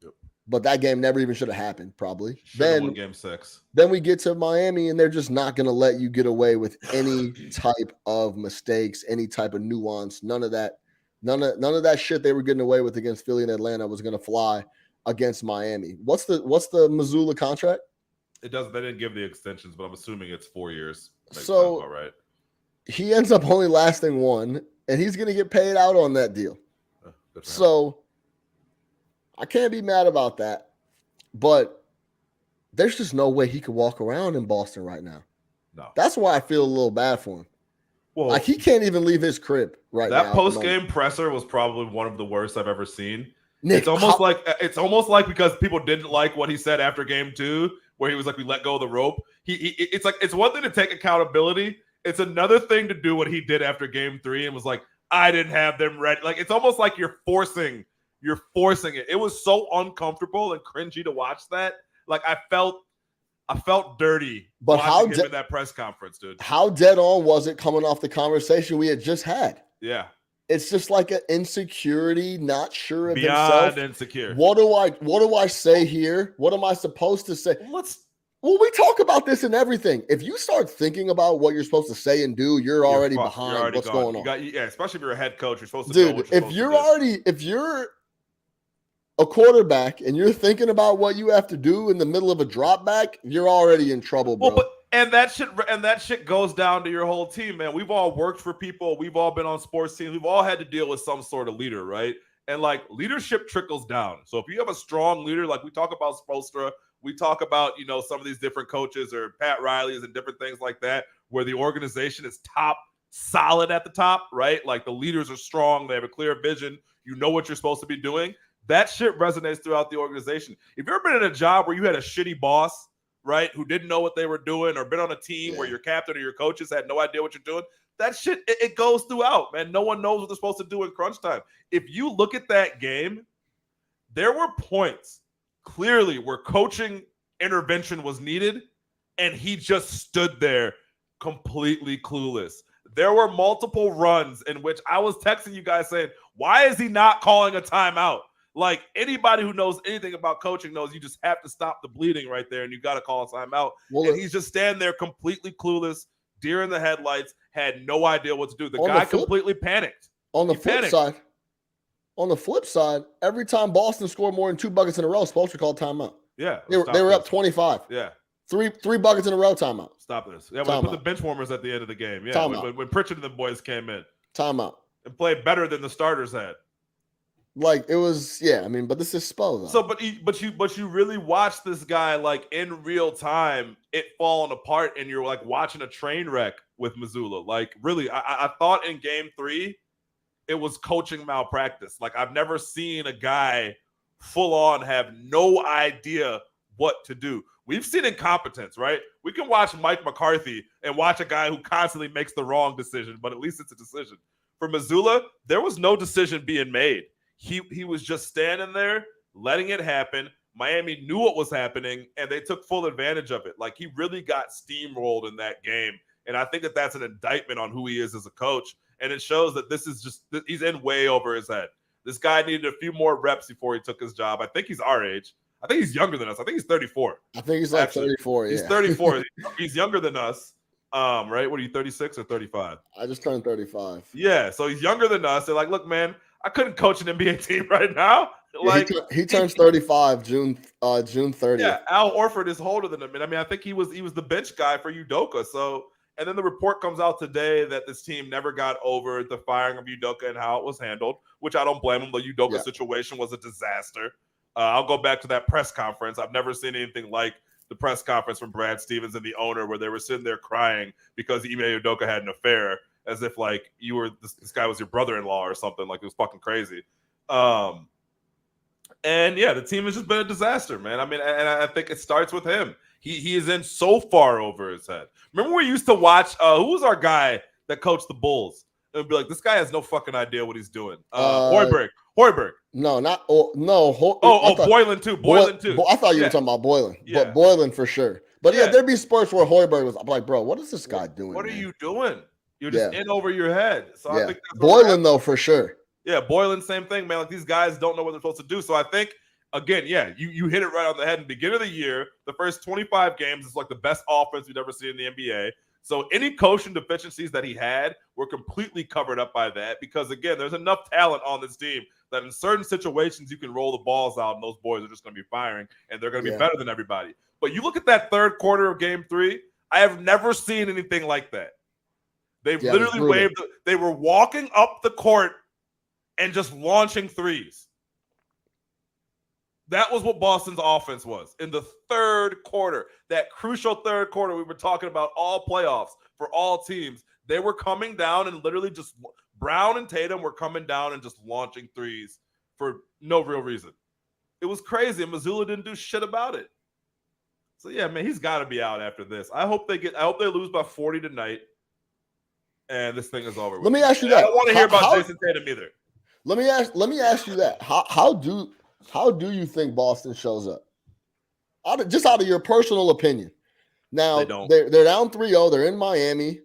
Yep. but that game never even should have happened, probably. Should've won game 6. Then we get to Miami, and they're just not going to let you get away with any type of mistakes, any type of nuance. None of that. None of that shit they were getting away with against Philly and Atlanta was going to fly against Miami. What's the Missoula contract? It doesn't. They didn't give the extensions, but I'm assuming it's 4 years. So all right. He ends up only lasting 1, and he's going to get paid out on that deal. So I can't be mad about that, but there's just no way he could walk around in Boston right now. No. That's why I feel a little bad for him. Well, like he can't even leave his crib right now. That post-game presser was probably one of the worst I've ever seen. Nick, it's almost like because people didn't like what he said after game 2, where he was like, "We let go of the rope." It's one thing to take accountability. It's another thing to do what he did after game 3 and was like, "I didn't have them ready." Like it's almost like you're forcing it. It was so uncomfortable and cringy to watch that. Like I felt dirty. But how him in that press conference, dude? How dead on was it coming off the conversation we had just had? Yeah. It's just like an insecurity, not sure of beyond himself. Insecure. What do I say here? What am I supposed to say? Well, we talk about this and everything. If you start thinking about what you're supposed to say and do, you're already behind what's going on. Especially if you're a head coach, you're supposed to Dude, know what if you're a quarterback and you're thinking about what you have to do in the middle of a drop back, you're already in trouble, bro. And that shit goes down to your whole team, man. We've all worked for people. We've all been on sports teams. We've all had to deal with some sort of leader, right? And like leadership trickles down. So if you have a strong leader, like we talk about Spoelstra, we talk about, some of these different coaches or Pat Riley's and different things like that, where the organization is solid at the top, right? Like the leaders are strong. They have a clear vision. You know what you're supposed to be doing. That shit resonates throughout the organization. If you've ever been in a job where you had a shitty boss, right, who didn't know what they were doing, or been on a team where your captain or your coaches had no idea what you're doing, that shit, it goes throughout, man. No one knows what they're supposed to do in crunch time. If you look at that game, there were points clearly where coaching intervention was needed, and he just stood there completely clueless. There were multiple runs in which I was texting you guys saying, why is he not calling a timeout? Like anybody who knows anything about coaching knows you just have to stop the bleeding right there and you got to call a timeout. And he's just standing there completely clueless, deer in the headlights, had no idea what to do. The guy completely panicked. On the flip side, every time Boston scored more than 2 buckets in a row, Spoelstra called timeout. Yeah. They were up 25. Yeah. Three buckets in a row, timeout. Stop this. Yeah, we put the bench warmers at the end of the game. Yeah, when Pritchard and the boys came in. Timeout. And played better than the starters had. Like it was, but this is Spo though. So, but you really watch this guy like in real time, it falling apart, and you're like watching a train wreck with Missoula. Like really, I thought in game 3, it was coaching malpractice. Like I've never seen a guy full on have no idea what to do. We've seen incompetence, right? We can watch Mike McCarthy and watch a guy who constantly makes the wrong decision, but at least it's a decision. For Missoula, there was no decision being made. He was just standing there, letting it happen. Miami knew what was happening, and they took full advantage of it. Like, he really got steamrolled in that game, and I think that that's an indictment on who he is as a coach, and it shows that he's in way over his head. This guy needed a few more reps before he took his job. I think he's our age. I think he's younger than us. I think he's 34. I think he's like 34, yeah. He's 34. He's younger than us. Right? What are you, 36 or 35? I just turned 35. Yeah, so he's younger than us. They're like, look, man, I couldn't coach an NBA team right now. Like he turns 35 June 30th. Yeah, Al Horford is older than him. And I mean, I think he was the bench guy for Udoka. So, and then the report comes out today that this team never got over the firing of Udoka and how it was handled, which I don't blame him. The Udoka situation was a disaster. I'll go back to that press conference. I've never seen anything like the press conference from Brad Stevens and the owner, where they were sitting there crying because Ime Udoka had an affair, as if like you were this guy was your brother-in-law or something. Like, it was fucking crazy. And yeah, the team has just been a disaster, man. I mean, and I think it starts with him. He is in so far over his head. Remember we used to watch who was our guy that coached the Bulls? It would be like, this guy has no fucking idea what he's doing. Hoiberg. No, Boylan too. I thought you were talking about Boylan, but Boylan for sure. But yeah, there'd be spurts where Hoiberg was like, bro, what is this guy doing? What are you doing? You're just in over your head. So I think Boylan though, for sure. Yeah, Boylan, same thing, man. Like, these guys don't know what they're supposed to do. So I think again, yeah, you hit it right on the head. In the beginning of the year, the first 25 games is like the best offense we've ever seen in the NBA. So any coaching deficiencies that he had were completely covered up by that because, again, there's enough talent on this team that in certain situations you can roll the balls out and those boys are just going to be firing and they're going to be better than everybody. But you look at that third quarter of game 3, I have never seen anything like that. They've literally waved. They were walking up the court and just launching threes. That was what Boston's offense was in the third quarter, that crucial third quarter we were talking about all playoffs for all teams. They were coming down and literally just Brown and Tatum were coming down and just launching threes for no real reason. It was crazy, and Mazzulla didn't do shit about it. So, yeah, man, he's got to be out after this. I hope they lose by 40 tonight, and this thing is over. Let me ask you that. I don't want to hear about Jason Tatum either. Let me ask you that. How do you think Boston shows up? Just out of your personal opinion. Now they're down 3-0. They're in Miami.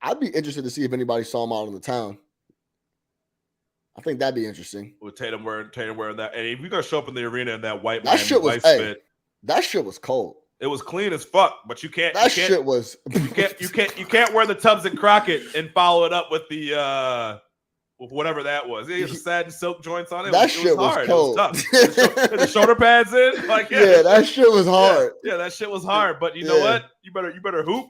I'd be interested to see if anybody saw them out in the town. I think that'd be interesting. With Tatum wearing that, and if you're gonna show up in the arena in that white that Miami shit was fit, that shit was cold. It was clean as fuck, but you can't. Shit was. You can't wear the Tubbs and Crockett and follow it up with the whatever that was. He had the satin silk joints on it. That shit was hard. cold. It was tough. The shoulder pads in. Like that shit was hard. Yeah, that shit was hard. But you know what? You better hoop.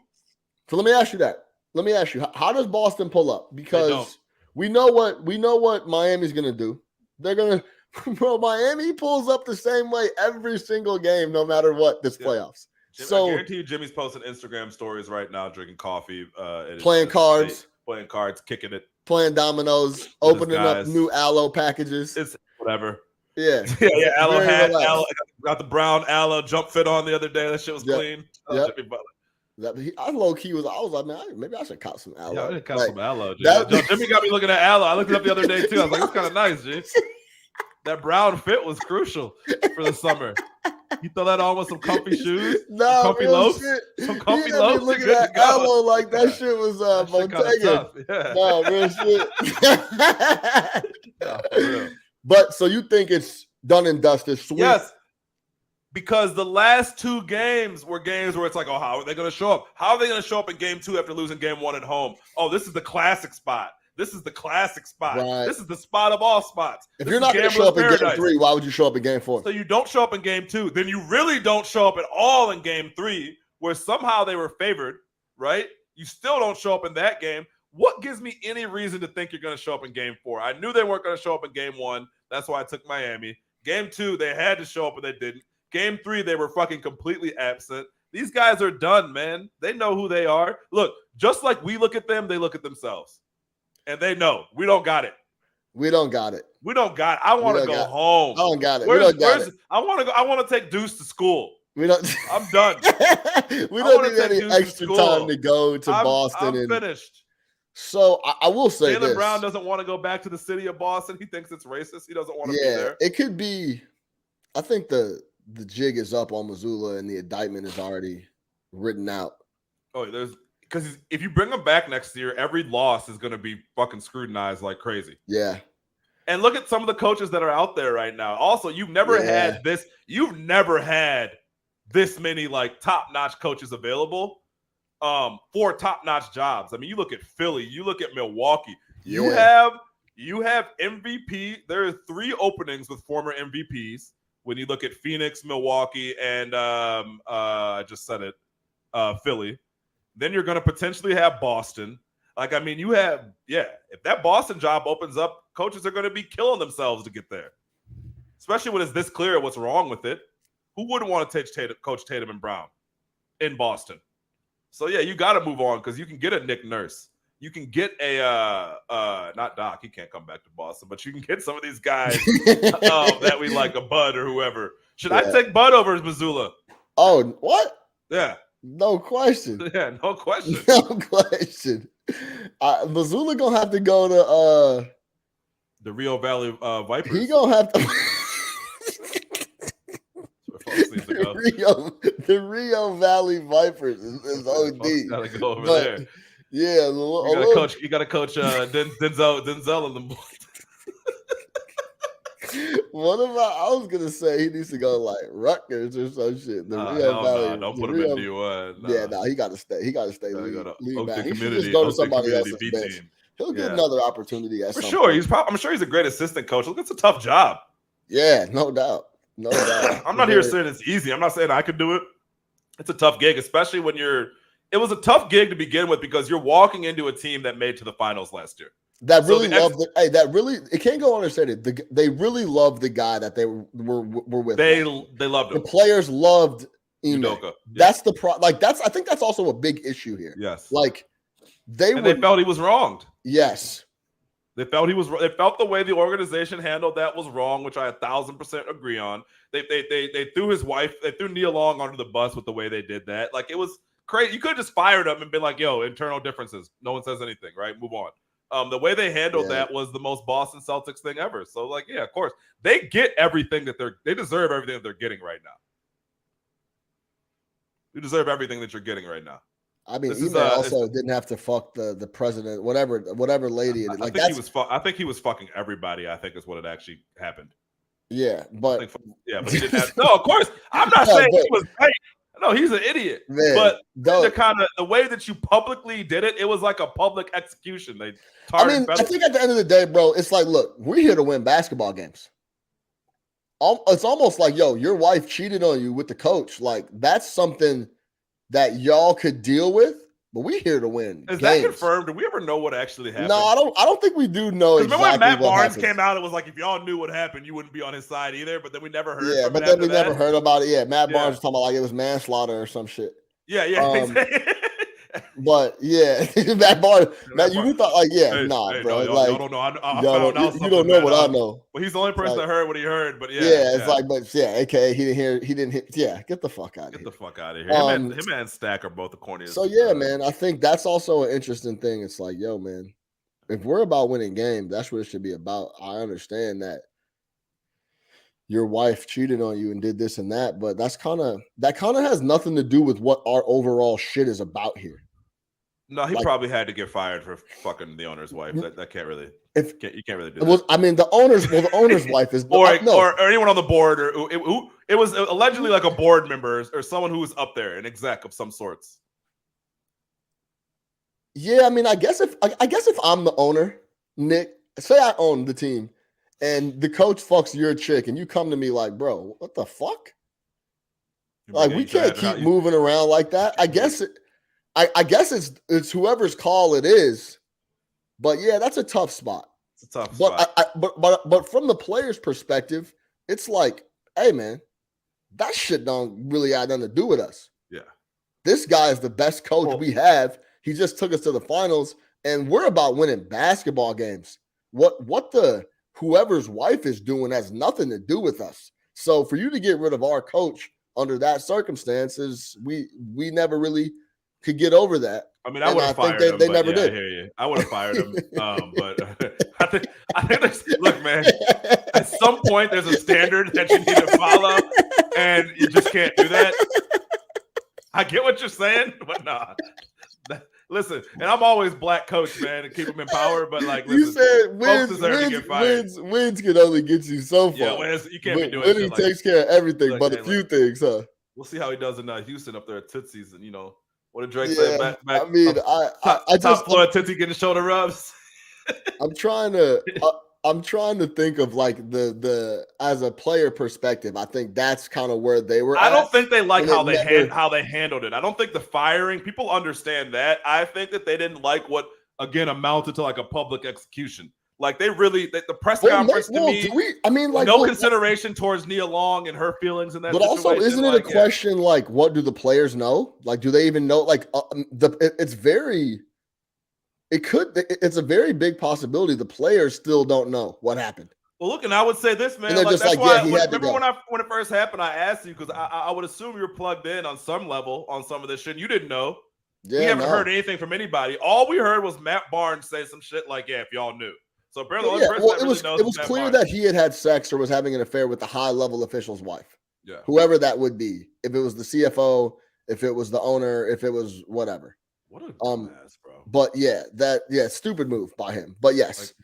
So let me ask you that. Let me ask you, how does Boston pull up? Because we know what Miami's gonna do. They're gonna Miami pulls up the same way every single game, no matter what this playoffs. So I guarantee you Jimmy's posting Instagram stories right now, drinking coffee, playing cards, kicking it. Playing dominoes, opening up new aloe packages. It's whatever. Yeah. Aloe hat. Aloe, got the brown aloe jump fit on the other day. That shit was clean. Jimmy Butler. I low key was like, man, maybe I should cop some aloe. Yeah, I did cop some aloe. Jimmy got me looking at aloe. I looked it up the other day too. I was like, it's kind of nice, G. That brown fit was crucial for the summer. You throw that on with some comfy shoes, comfy loafs, some comfy loafs. Looking at aloe like that shit was Bottega. No, real shit. No, for real. But so you think it's done and dusted? Sweet. Yes. Because the last 2 games were games where it's like, oh, how are they going to show up? How are they going to show up in game 2 after losing game 1 at home? Oh, this is the classic spot. This is the classic spot. Right. This is the spot of all spots. If you're not going to show up in game 3, why would you show up in game 4? So you don't show up in game 2. Then you really don't show up at all in game 3, where somehow they were favored, right? You still don't show up in that game. What gives me any reason to think you're going to show up in game 4? I knew they weren't going to show up in game 1. That's why I took Miami. Game 2, they had to show up and they didn't. Game 3, they were fucking completely absent. These guys are done, man. They know who they are. Look, just like we look at them, they look at themselves. And they know. We don't got it. We don't got it. We don't got it. I want to go home. I don't got it. We don't got it. I want to go. I want to take Deuce to school. We don't. I'm done. We don't need any extra time to go to Boston. I'm finished. So I will say Jaylen Brown doesn't want to go back to the city of Boston. He thinks it's racist. He doesn't want to be there. It could be. I think the jig is up on Mazzulla and the indictment is already written out. Oh, because if you bring him back next year, every loss is going to be fucking scrutinized like crazy. Yeah. And look at some of the coaches that are out there right now. Also, you've never had this. You've never had this many like top-notch coaches available for top-notch jobs. I mean, you look at Philly, you look at Milwaukee. You have MVP. There are 3 openings with former MVPs. When you look at Phoenix, Milwaukee, and I just said it, Philly, then you're going to potentially have Boston. Like, I mean, you have, if that Boston job opens up, coaches are going to be killing themselves to get there, especially when it's this clear what's wrong with it. Who wouldn't want to coach Tatum and Brown in Boston? So, yeah, you got to move on because you can get a Nick Nurse. You can get a not Doc. He can't come back to Boston, but you can get some of these guys that we like, a Bud or whoever. Should I take Bud over Mazzulla? Oh, what? Yeah. No question. Yeah, no question. No question. Mazzulla gonna have to go to the Rio Valley Vipers. He gonna have to. The Rio Valley Vipers is OD. Gotta go over there. Yeah, you gotta coach Denzel and them boys. What about? I was gonna say he needs to go like Rutgers or some shit. The Rio Valley. Don't The put him in Rio, D1. yeah, no, he got to stay. He got to stay He lead, got to lead back. Oakton He should just Community, go to Oakton somebody Community else's B bench. team. He'll get another opportunity at For some sure. point. I'm sure he's a great assistant coach. Look, it's a tough job. Yeah, no doubt. No doubt. I'm not here saying it's easy. I'm not saying I could do it. It's a tough gig, especially when it was a tough gig to begin with because you're walking into a team that made to the finals last year. That really loved it can't go understated. They really loved the guy that they were with. They loved him. The players loved Ime. Udoka. That's the I think that's also a big issue here. Yes. Like they felt he was wronged. Yes. They felt They felt the way the organization handled that was wrong, which I 1,000% agree on. They threw his wife, they threw Nia Long under the bus with the way they did that. Like it was crazy. You could have just fired him and been like, "Yo, internal differences. No one says anything, right? Move on." The way they handled that was the most Boston Celtics thing ever. So, like, yeah, of course, they get everything that they deserve everything that they're getting right now. You deserve everything that you're getting right now. I mean, Ime also didn't have to fuck the president, whatever lady. I think he was fucking everybody. I think is what it actually happened. Yeah, but he didn't have. No, of course, I'm not saying he was right. No, he's an idiot. Man, but the way that you publicly did it, it was like a public execution. I think at the end of the day, bro, it's like, look, we're here to win basketball games. It's almost like, yo, your wife cheated on you with the coach. Like, that's something that y'all could deal with, but we're here to win. Is that confirmed? Do we ever know what actually happened? No, I don't think we do know exactly. Remember when Matt Barnes came out, it was like, if y'all knew what happened, you wouldn't be on his side either. But then we never heard. Yeah, but then we never heard about it. Yeah, Matt Barnes was talking about like it was manslaughter or some shit. Yeah. But yeah, Matt Barnes, you thought like, bro. Y'all don't know. You don't know what I know. Well, he's the only person that heard what he heard. But AKA he didn't hit. Yeah, get the fuck out of here. Get the fuck out of here. Him and Stack are both the corniest. So yeah, man, I think that's also an interesting thing. It's like, yo, man, if we're about winning games, that's what it should be about. I understand that your wife cheated on you and did this and that, but that kind of has nothing to do with what our overall shit is about here. No, he probably had to get fired for fucking the owner's wife. That can't really. You can't really do that. The owner's wife is or anyone on the board who it was allegedly like a board member or someone who was up there, an exec of some sorts. Yeah, I mean, I guess if I'm the owner, Nick, say I own the team, and the coach fucks your chick, and you come to me like, bro, what the fuck? Like, we can't keep moving around like that. I guess it's whoever's call it is, but yeah, that's a tough spot. It's a tough spot. But from the player's perspective, it's like, hey man, that shit don't really have nothing to do with us. Yeah, this guy is the best coach we have. He just took us to the finals, and we're about winning basketball games. What the whoever's wife is doing has nothing to do with us. So for you to get rid of our coach under that circumstances, we never really could get over that. I mean, I would have fired him. They never did. I hear you. I would have fired him. But I think look, man, at some point there's a standard that you need to follow, and you just can't do that. I get what you're saying, but nah. Listen, and I'm always black coach, man, and keep them in power. But like, listen, you said wins can only get you so far. Yeah, wins, you can't be doing. Winning takes care of everything, but a few things, huh? We'll see how he does in Houston up there at Tootsie's, and what did Drake say back? I mean, top floor Tootsie getting shoulder rubs. I'm trying to think of like the as a player perspective. I think that's kind of where they were. I don't think they like how they handled it. I don't think the firing, people understand that. I think that they didn't like what again amounted to like a public execution. Like they really the press conference to me. No consideration towards Nia Long and her feelings in that. But situation. Also, isn't it a question like what do the players know? Like, do they even know? Like, it's a very big possibility the players still don't know what happened. Well, look, and I would say this, man. Like, that's why remember when it first happened, I asked you because I would assume you were plugged in on some level on some of this shit. You didn't know. Yeah, we haven't heard anything from anybody. All we heard was Matt Barnes say some shit like, "Yeah, if y'all knew." So apparently, it was clear that he had sex or was having an affair with the high-level official's wife. Yeah, whoever that would be. If it was the CFO, if it was the owner, if it was whatever. What a dumbass, bro. But stupid move by him. But yes,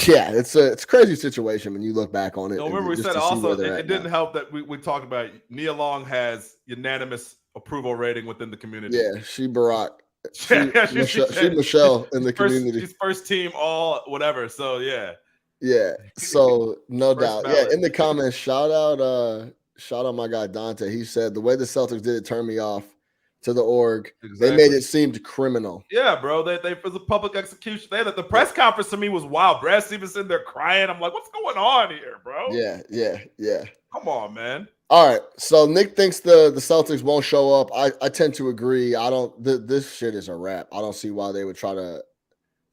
Yeah, it's a crazy situation when you look back on it. No, remember we just said to see also where it didn't help that we talked about Nia Long has unanimous approval rating within the community. Yeah, she Barack. She Michelle in the community. She's first team all whatever. So yeah. Yeah. So no First doubt. ballot. Yeah, in the comments, shout out my guy Dante. He said the way the Celtics did it turned me off to the org. Exactly. They made it seem criminal. Yeah, bro. They was a public execution. The press conference to me was wild. Brad Stevenson there crying. I'm like, what's going on here, bro? Yeah. Come on, man. All right. So Nick thinks the Celtics won't show up. I tend to agree. I don't this shit is a wrap. I don't see why they would try to.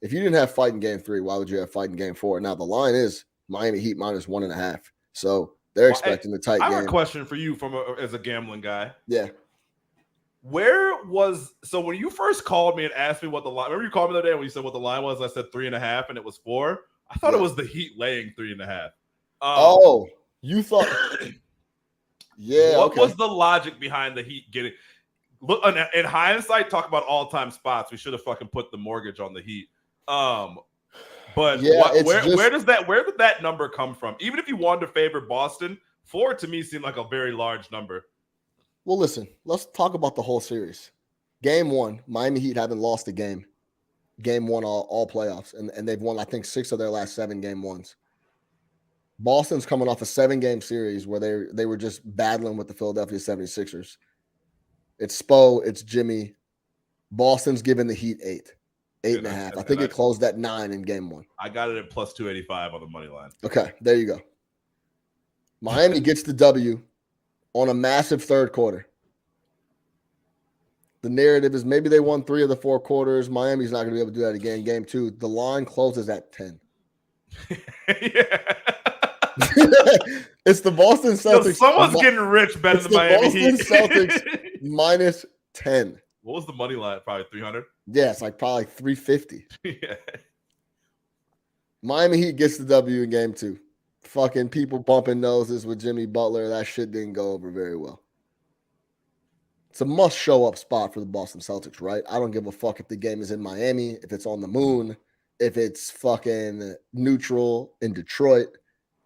If you didn't have fight in game 3, why would you have fight in game 4? Now the line is Miami Heat minus 1.5. So they're expecting the tight game. I have a question for you as a gambling guy. Yeah. So when you first called me and asked me what the line, remember you called me the other day when you said what the line was? I said 3.5 and it was 4. I thought it was the Heat laying 3.5. You thought? Yeah. What was the logic behind the Heat getting? Look, in hindsight, talk about all-time spots. We should have fucking put the mortgage on the Heat. But yeah, where did that number come from? Even if you wanted to favor Boston, 4 to me seemed like a very large number. Well, listen, let's talk about the whole series. Game 1, Miami Heat haven't lost a game. Game 1 all playoffs, and they've won, I think, 6 of their last 7 game 1s. Boston's coming off a 7-game series where they were just battling with the Philadelphia 76ers. It's Spo, it's Jimmy. Boston's giving the Heat 8.5. I think it closed at 9 in game 1. I got it at plus 285 on the money line. Okay, there you go. Miami gets the W on a massive third quarter. The narrative is maybe they won 3 of the 4 quarters. Miami's not going to be able to do that again. Game 2, the line closes at 10. Yeah. It's the Boston Celtics. Someone's getting rich betting the Miami Heat. Celtics minus 10. What was the money line? Probably 300? Yeah, it's like probably 350. Yeah. Miami Heat gets the W in game 2. Fucking people bumping noses with Jimmy Butler. That shit didn't go over very well. It's a must show up spot for the Boston Celtics, right? I don't give a fuck if the game is in Miami, if it's on the moon, if it's fucking neutral in Detroit.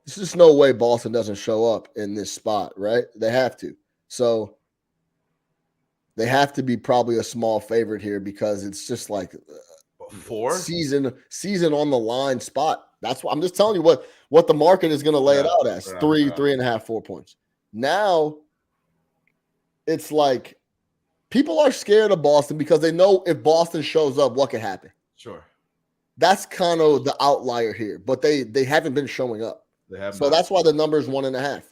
There's just no way Boston doesn't show up in this spot, right? They have to. So they have to be probably a small favorite here because it's just like 4 season on the line spot. That's what I'm just telling you what the market is going to lay it out as 3.5, 4 points. Now it's like people are scared of Boston because they know if Boston shows up, what can happen. Sure. That's kind of the outlier here, but they haven't been showing up. That's why the number is 1.5.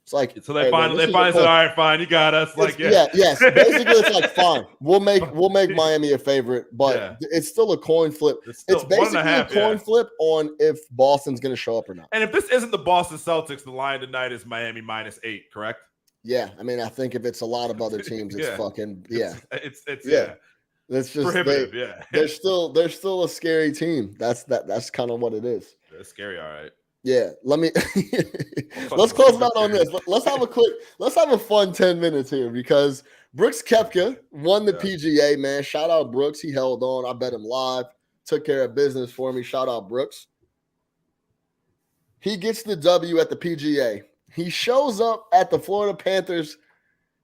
It's like so they finally said, all right, fine, you got us. Like yes. Basically, it's like fine. We'll make Miami a favorite, but it's still a coin flip. It's basically a coin flip on if Boston's going to show up or not. And if this isn't the Boston Celtics, the line tonight is Miami minus 8, correct? Yeah, I mean, I think if it's a lot of other teams, it's fucking It's It's just prohibitive. They're still a scary team. That's kind of what it is. It's scary, all right. Yeah, let's close it out on this. Let's have a fun 10 minutes here because Brooks Koepka won the PGA, man. Shout out Brooks. He held on. I bet him live. Took care of business for me. Shout out Brooks. He gets the W at the PGA. He shows up at the Florida Panthers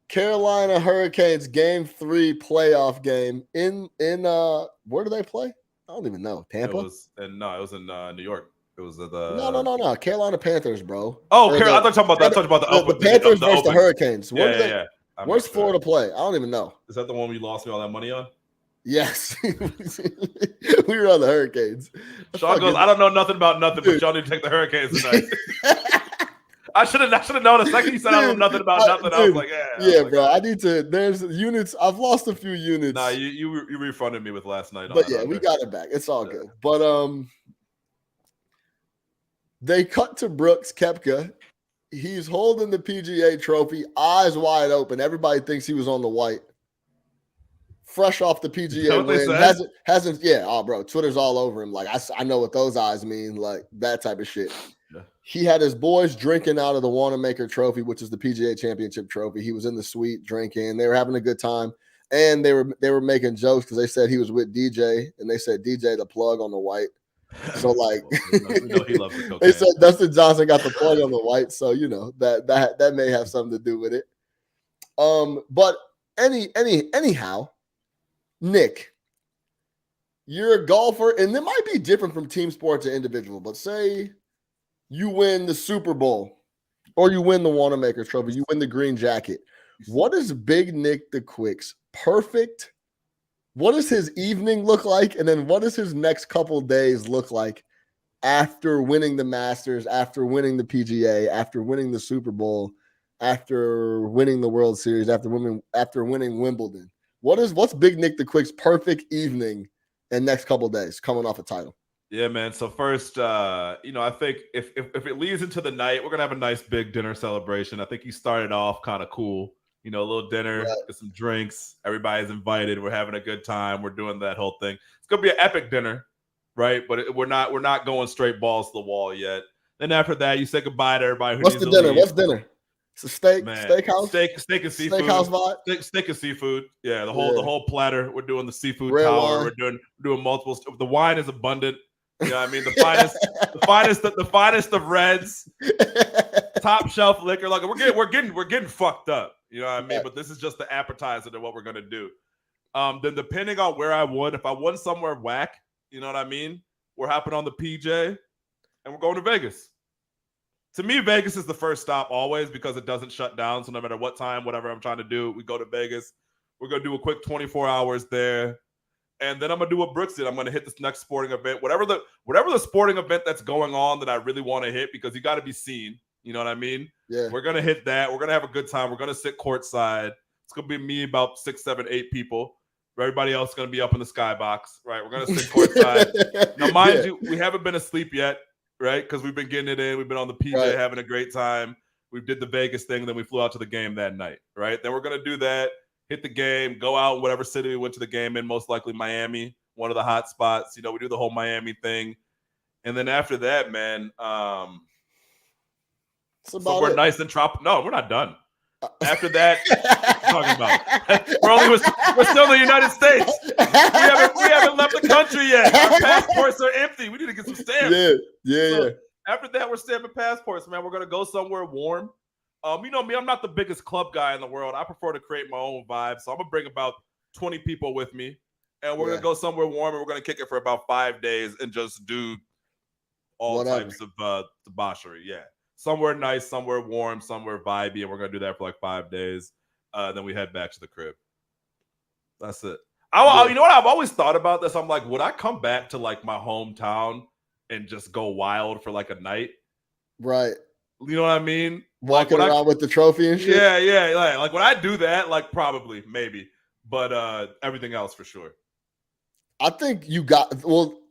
Carolina Hurricanes Game 3 playoff game in where do they play? I don't even know. Tampa? It was in New York. It was the no. Carolina Panthers, bro. Oh, I thought you were talking about that. I thought about the Open. The Panthers versus the Hurricanes. Yeah. Where's Florida play? I don't even know. Is that the one we lost me all that money on? Yes. We were on the Hurricanes. Sean goes, I don't know nothing about nothing, but y'all need to take the Hurricanes tonight. I should have known the second you said I don't know nothing about nothing. I was like, bro. I need to. There's units. I've lost a few units. Nah, you refunded me with last night. But we got it back. It's all good. But they cut to Brooks Koepka. He's holding the PGA trophy, eyes wide open. Everybody thinks he was on the white. Fresh off the PGA win. Hasn't. Yeah. Oh, bro. Twitter's all over him. Like I know what those eyes mean. Like that type of shit. Yeah. He had his boys drinking out of the Wanamaker Trophy, which is the PGA Championship trophy. He was in the suite drinking. They were having a good time, and they were making jokes because they said he was with DJ, and they said DJ the plug on the white. So like, we know he loves the cocaine. they said Dustin Johnson got the point on the white, so that may have something to do with it. But anyhow, Nick, you're a golfer, and it might be different from team sport to individual, but say you win the Super Bowl or you win the Wanamaker Trophy, you win the green jacket. What is Big Nick the Quick's perfect? What does his evening look like? And then what does his next couple days look like after winning the Masters, after winning the PGA, after winning the Super Bowl, after winning the World Series, after winning Wimbledon? What's Big Nick the Quick's perfect evening and next couple days coming off a title? Yeah, man. So first, I think if it leads into the night, we're gonna have a nice big dinner celebration. I think he started off kind of cool, a little dinner, Right. get some drinks. Everybody's invited. We're having a good time. We're doing that whole thing. It's gonna be an epic dinner, right? But we're not going straight balls to the wall yet. Then after that, you say goodbye to everybody. What's the dinner? What's dinner? It's a steakhouse, steak and seafood. Steakhouse vibe. Steak and seafood. Yeah, the whole platter. We're doing the seafood Red tower. wine. We're doing multiple. The wine is abundant. You know what I mean? The finest of reds, top shelf liquor. Like we're getting fucked up. You know what I mean? Yeah. But this is just the appetizer to what we're gonna do. Then depending on where I won, if I won somewhere whack, you know what I mean? We're hopping on the PJ and we're going to Vegas. To me, Vegas is the first stop always because it doesn't shut down. So no matter what time, whatever I'm trying to do, we go to Vegas. We're gonna do a quick 24 hours there. And then I'm gonna do what Brooks did. I'm gonna hit this next sporting event, whatever the sporting event that's going on that I really want to hit, because you got to be seen. You know what I mean? Yeah. We're gonna hit that. We're gonna have a good time. We're gonna sit courtside. It's gonna be me, about 6, 7, 8 people. Everybody else is gonna be up in the skybox, right? We're gonna sit courtside. Now, mind you, we haven't been asleep yet, right? Because we've been getting it in. We've been on the PJ having a great time. We did the Vegas thing, then we flew out to the game that night, right? Then we're gonna do that. Hit the game, go out in whatever city we went to the game in, most likely Miami, one of the hot spots. We do the whole Miami thing. And then after that, man, somewhere nice and tropical. No, we're not done. After that, what are you talking about? We're still in the United States. We haven't left the country yet. Our passports are empty. We need to get some stamps. Yeah. After that, we're stamping passports, man. We're gonna go somewhere warm. You know me, I'm not the biggest club guy in the world. I prefer to create my own vibe. So I'm gonna bring about 20 people with me, and we're gonna go somewhere warm, and we're gonna kick it for about 5 days and just do all types of debauchery. Yeah, somewhere nice, somewhere warm, somewhere vibey, and we're gonna do that for like 5 days. Then we head back to the crib. That's it. You know what? I've always thought about this. I'm like, would I come back to like my hometown and just go wild for like a night? Right. You know what I mean? Walking around with the trophy and shit? Yeah. Like would I do that? Like probably, maybe. But everything else for sure. I think you got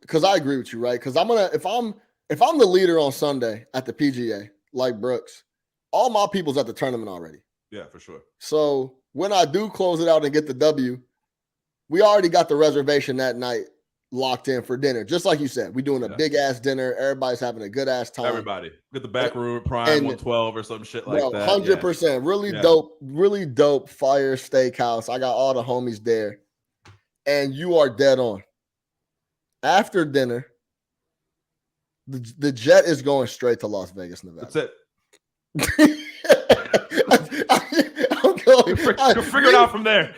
because I agree with you, right? Because if I'm the leader on Sunday at the PGA, like Brooks, all my people's at the tournament already. Yeah, for sure. So when I do close it out and get the W, we already got the reservation that night locked in for dinner. Just like you said, we're doing a big ass dinner. Everybody's having a good ass time. Everybody get the back room at Prime 112 or some shit like that. 100%. Really dope fire steakhouse. I got all the homies there. And you are dead on. After dinner, the jet is going straight to Las Vegas, Nevada. That's it. I'm going. You'll figure it out from there.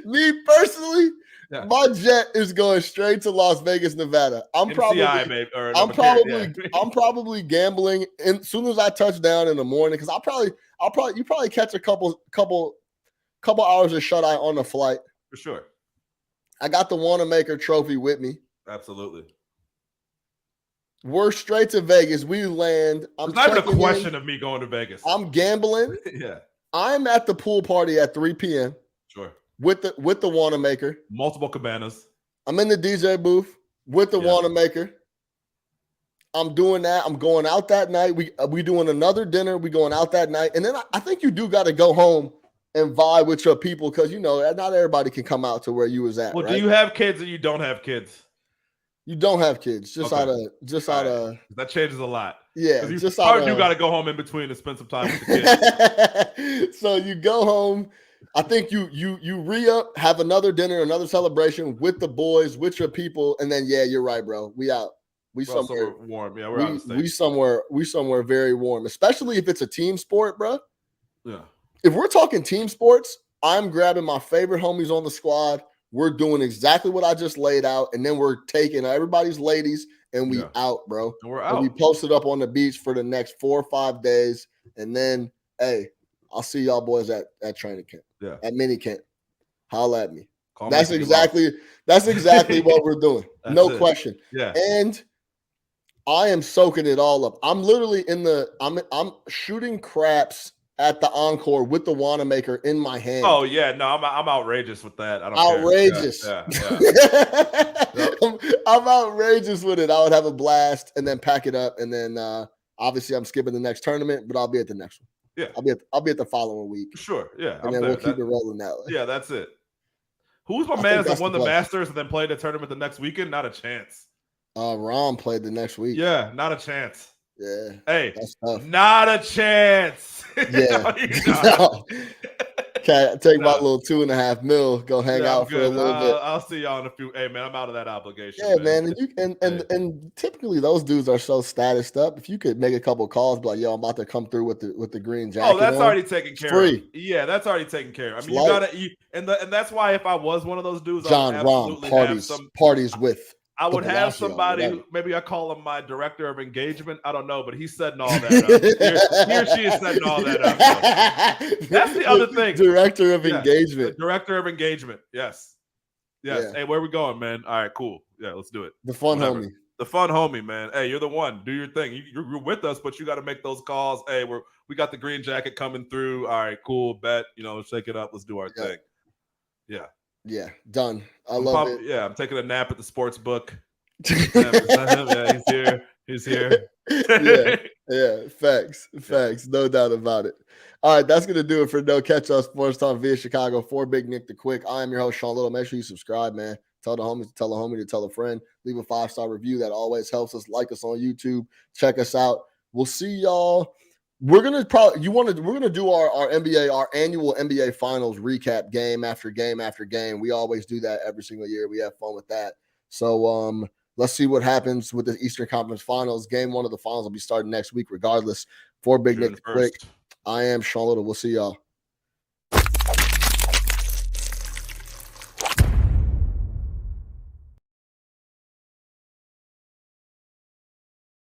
Me personally, my jet is going straight to Las Vegas, Nevada. I'm probably gambling as soon as I touch down in the morning, because you probably catch a couple hours of shut eye on the flight. For sure. I got the Wanamaker trophy with me. Absolutely. We're straight to Vegas. We land. It's not even a question of me going to Vegas. I'm gambling. Yeah. I'm at the pool party at 3 p.m. Sure. With the Wanamaker. Multiple cabanas. I'm in the DJ booth with the Wanamaker. I'm doing that. I'm going out that night. We doing another dinner. We going out that night. And then I think you do got to go home and vibe with your people, because not everybody can come out to where you was at. Well, right? Do you have kids or you don't have kids? You don't have kids. Out of that changes a lot. Yeah, you got to go home in between and spend some time with the kids. So you go home. I think you re-up, have another dinner, another celebration with the boys, with your people, and then you're right, bro. We out. We somewhere warm. Yeah, we're out of state. We somewhere very warm, especially if it's a team sport, bro. Yeah. If we're talking team sports, I'm grabbing my favorite homies on the squad. We're doing exactly what I just laid out, and then we're taking everybody's ladies and we out, bro. And we're out. And we posted up on the beach for the next 4 or 5 days, and then I'll see y'all boys at training camp. Yeah. At mini camp. Holla at me. Call that's me exactly what we're doing. No question. Yeah. And I am soaking it all up. I'm literally I'm shooting craps at the Encore with the Wanamaker in my hand. Oh yeah, no, I'm outrageous with that. I don't outrageous. Care. Yeah. I'm outrageous with it. I would have a blast and then pack it up, and then obviously I'm skipping the next tournament, but I'll be at the next one. Yeah, I'll be at the following week. Sure, yeah, and then we'll keep it rolling that way. Yeah, that's it. Who's my man that won the Masters and then played the tournament the next weekend? Not a chance. Ron played the next week. Yeah, not a chance. Yeah. Hey, not a chance. Yeah. No. Okay, take my little $2.5 million, go hang out for a little bit. I'll see y'all in a few. Hey man, I'm out of that obligation. Yeah, man. And typically those dudes are so statused up. If you could make a couple calls, be like, yo, I'm about to come through with the green jacket. Oh, that's already taken care free. of. Yeah, that's already taken care of. I mean, and that's why if I was one of those dudes, John Ron parties with. I would have somebody who maybe I call him my director of engagement. I don't know, but he's setting all that up. He or she is setting all that up. That's the other thing. Director of engagement. Director of engagement. Yes. Yeah. Hey, where we going, man? All right, cool. Yeah, let's do it. The fun homie. The fun homie, man. Hey, you're the one. Do your thing. You're with us, but you got to make those calls. Hey, we got the green jacket coming through. All right, cool. Bet. Shake it up. Let's do our thing. Yeah. Yeah, done. I love it. Yeah, I'm taking a nap at the sports book. Yeah, he's here. Yeah. Facts. No doubt about it. All right, that's gonna do it for No Catch Up Sports Talk via Chicago. For Big Nick the Quick, I am your host Sean Little. Make sure you subscribe, man. Tell the homies to tell a homie to tell a friend. Leave a 5-star review. That always helps us. Like us on YouTube. Check us out. We'll see y'all. We're gonna do our NBA, our annual NBA Finals recap game after game after game. We always do that every single year. We have fun with that. So let's see what happens with the Eastern Conference Finals. Game 1 of the finals will be starting next week, regardless. For Big Nick the Quick, I am Sean Little. We'll see y'all.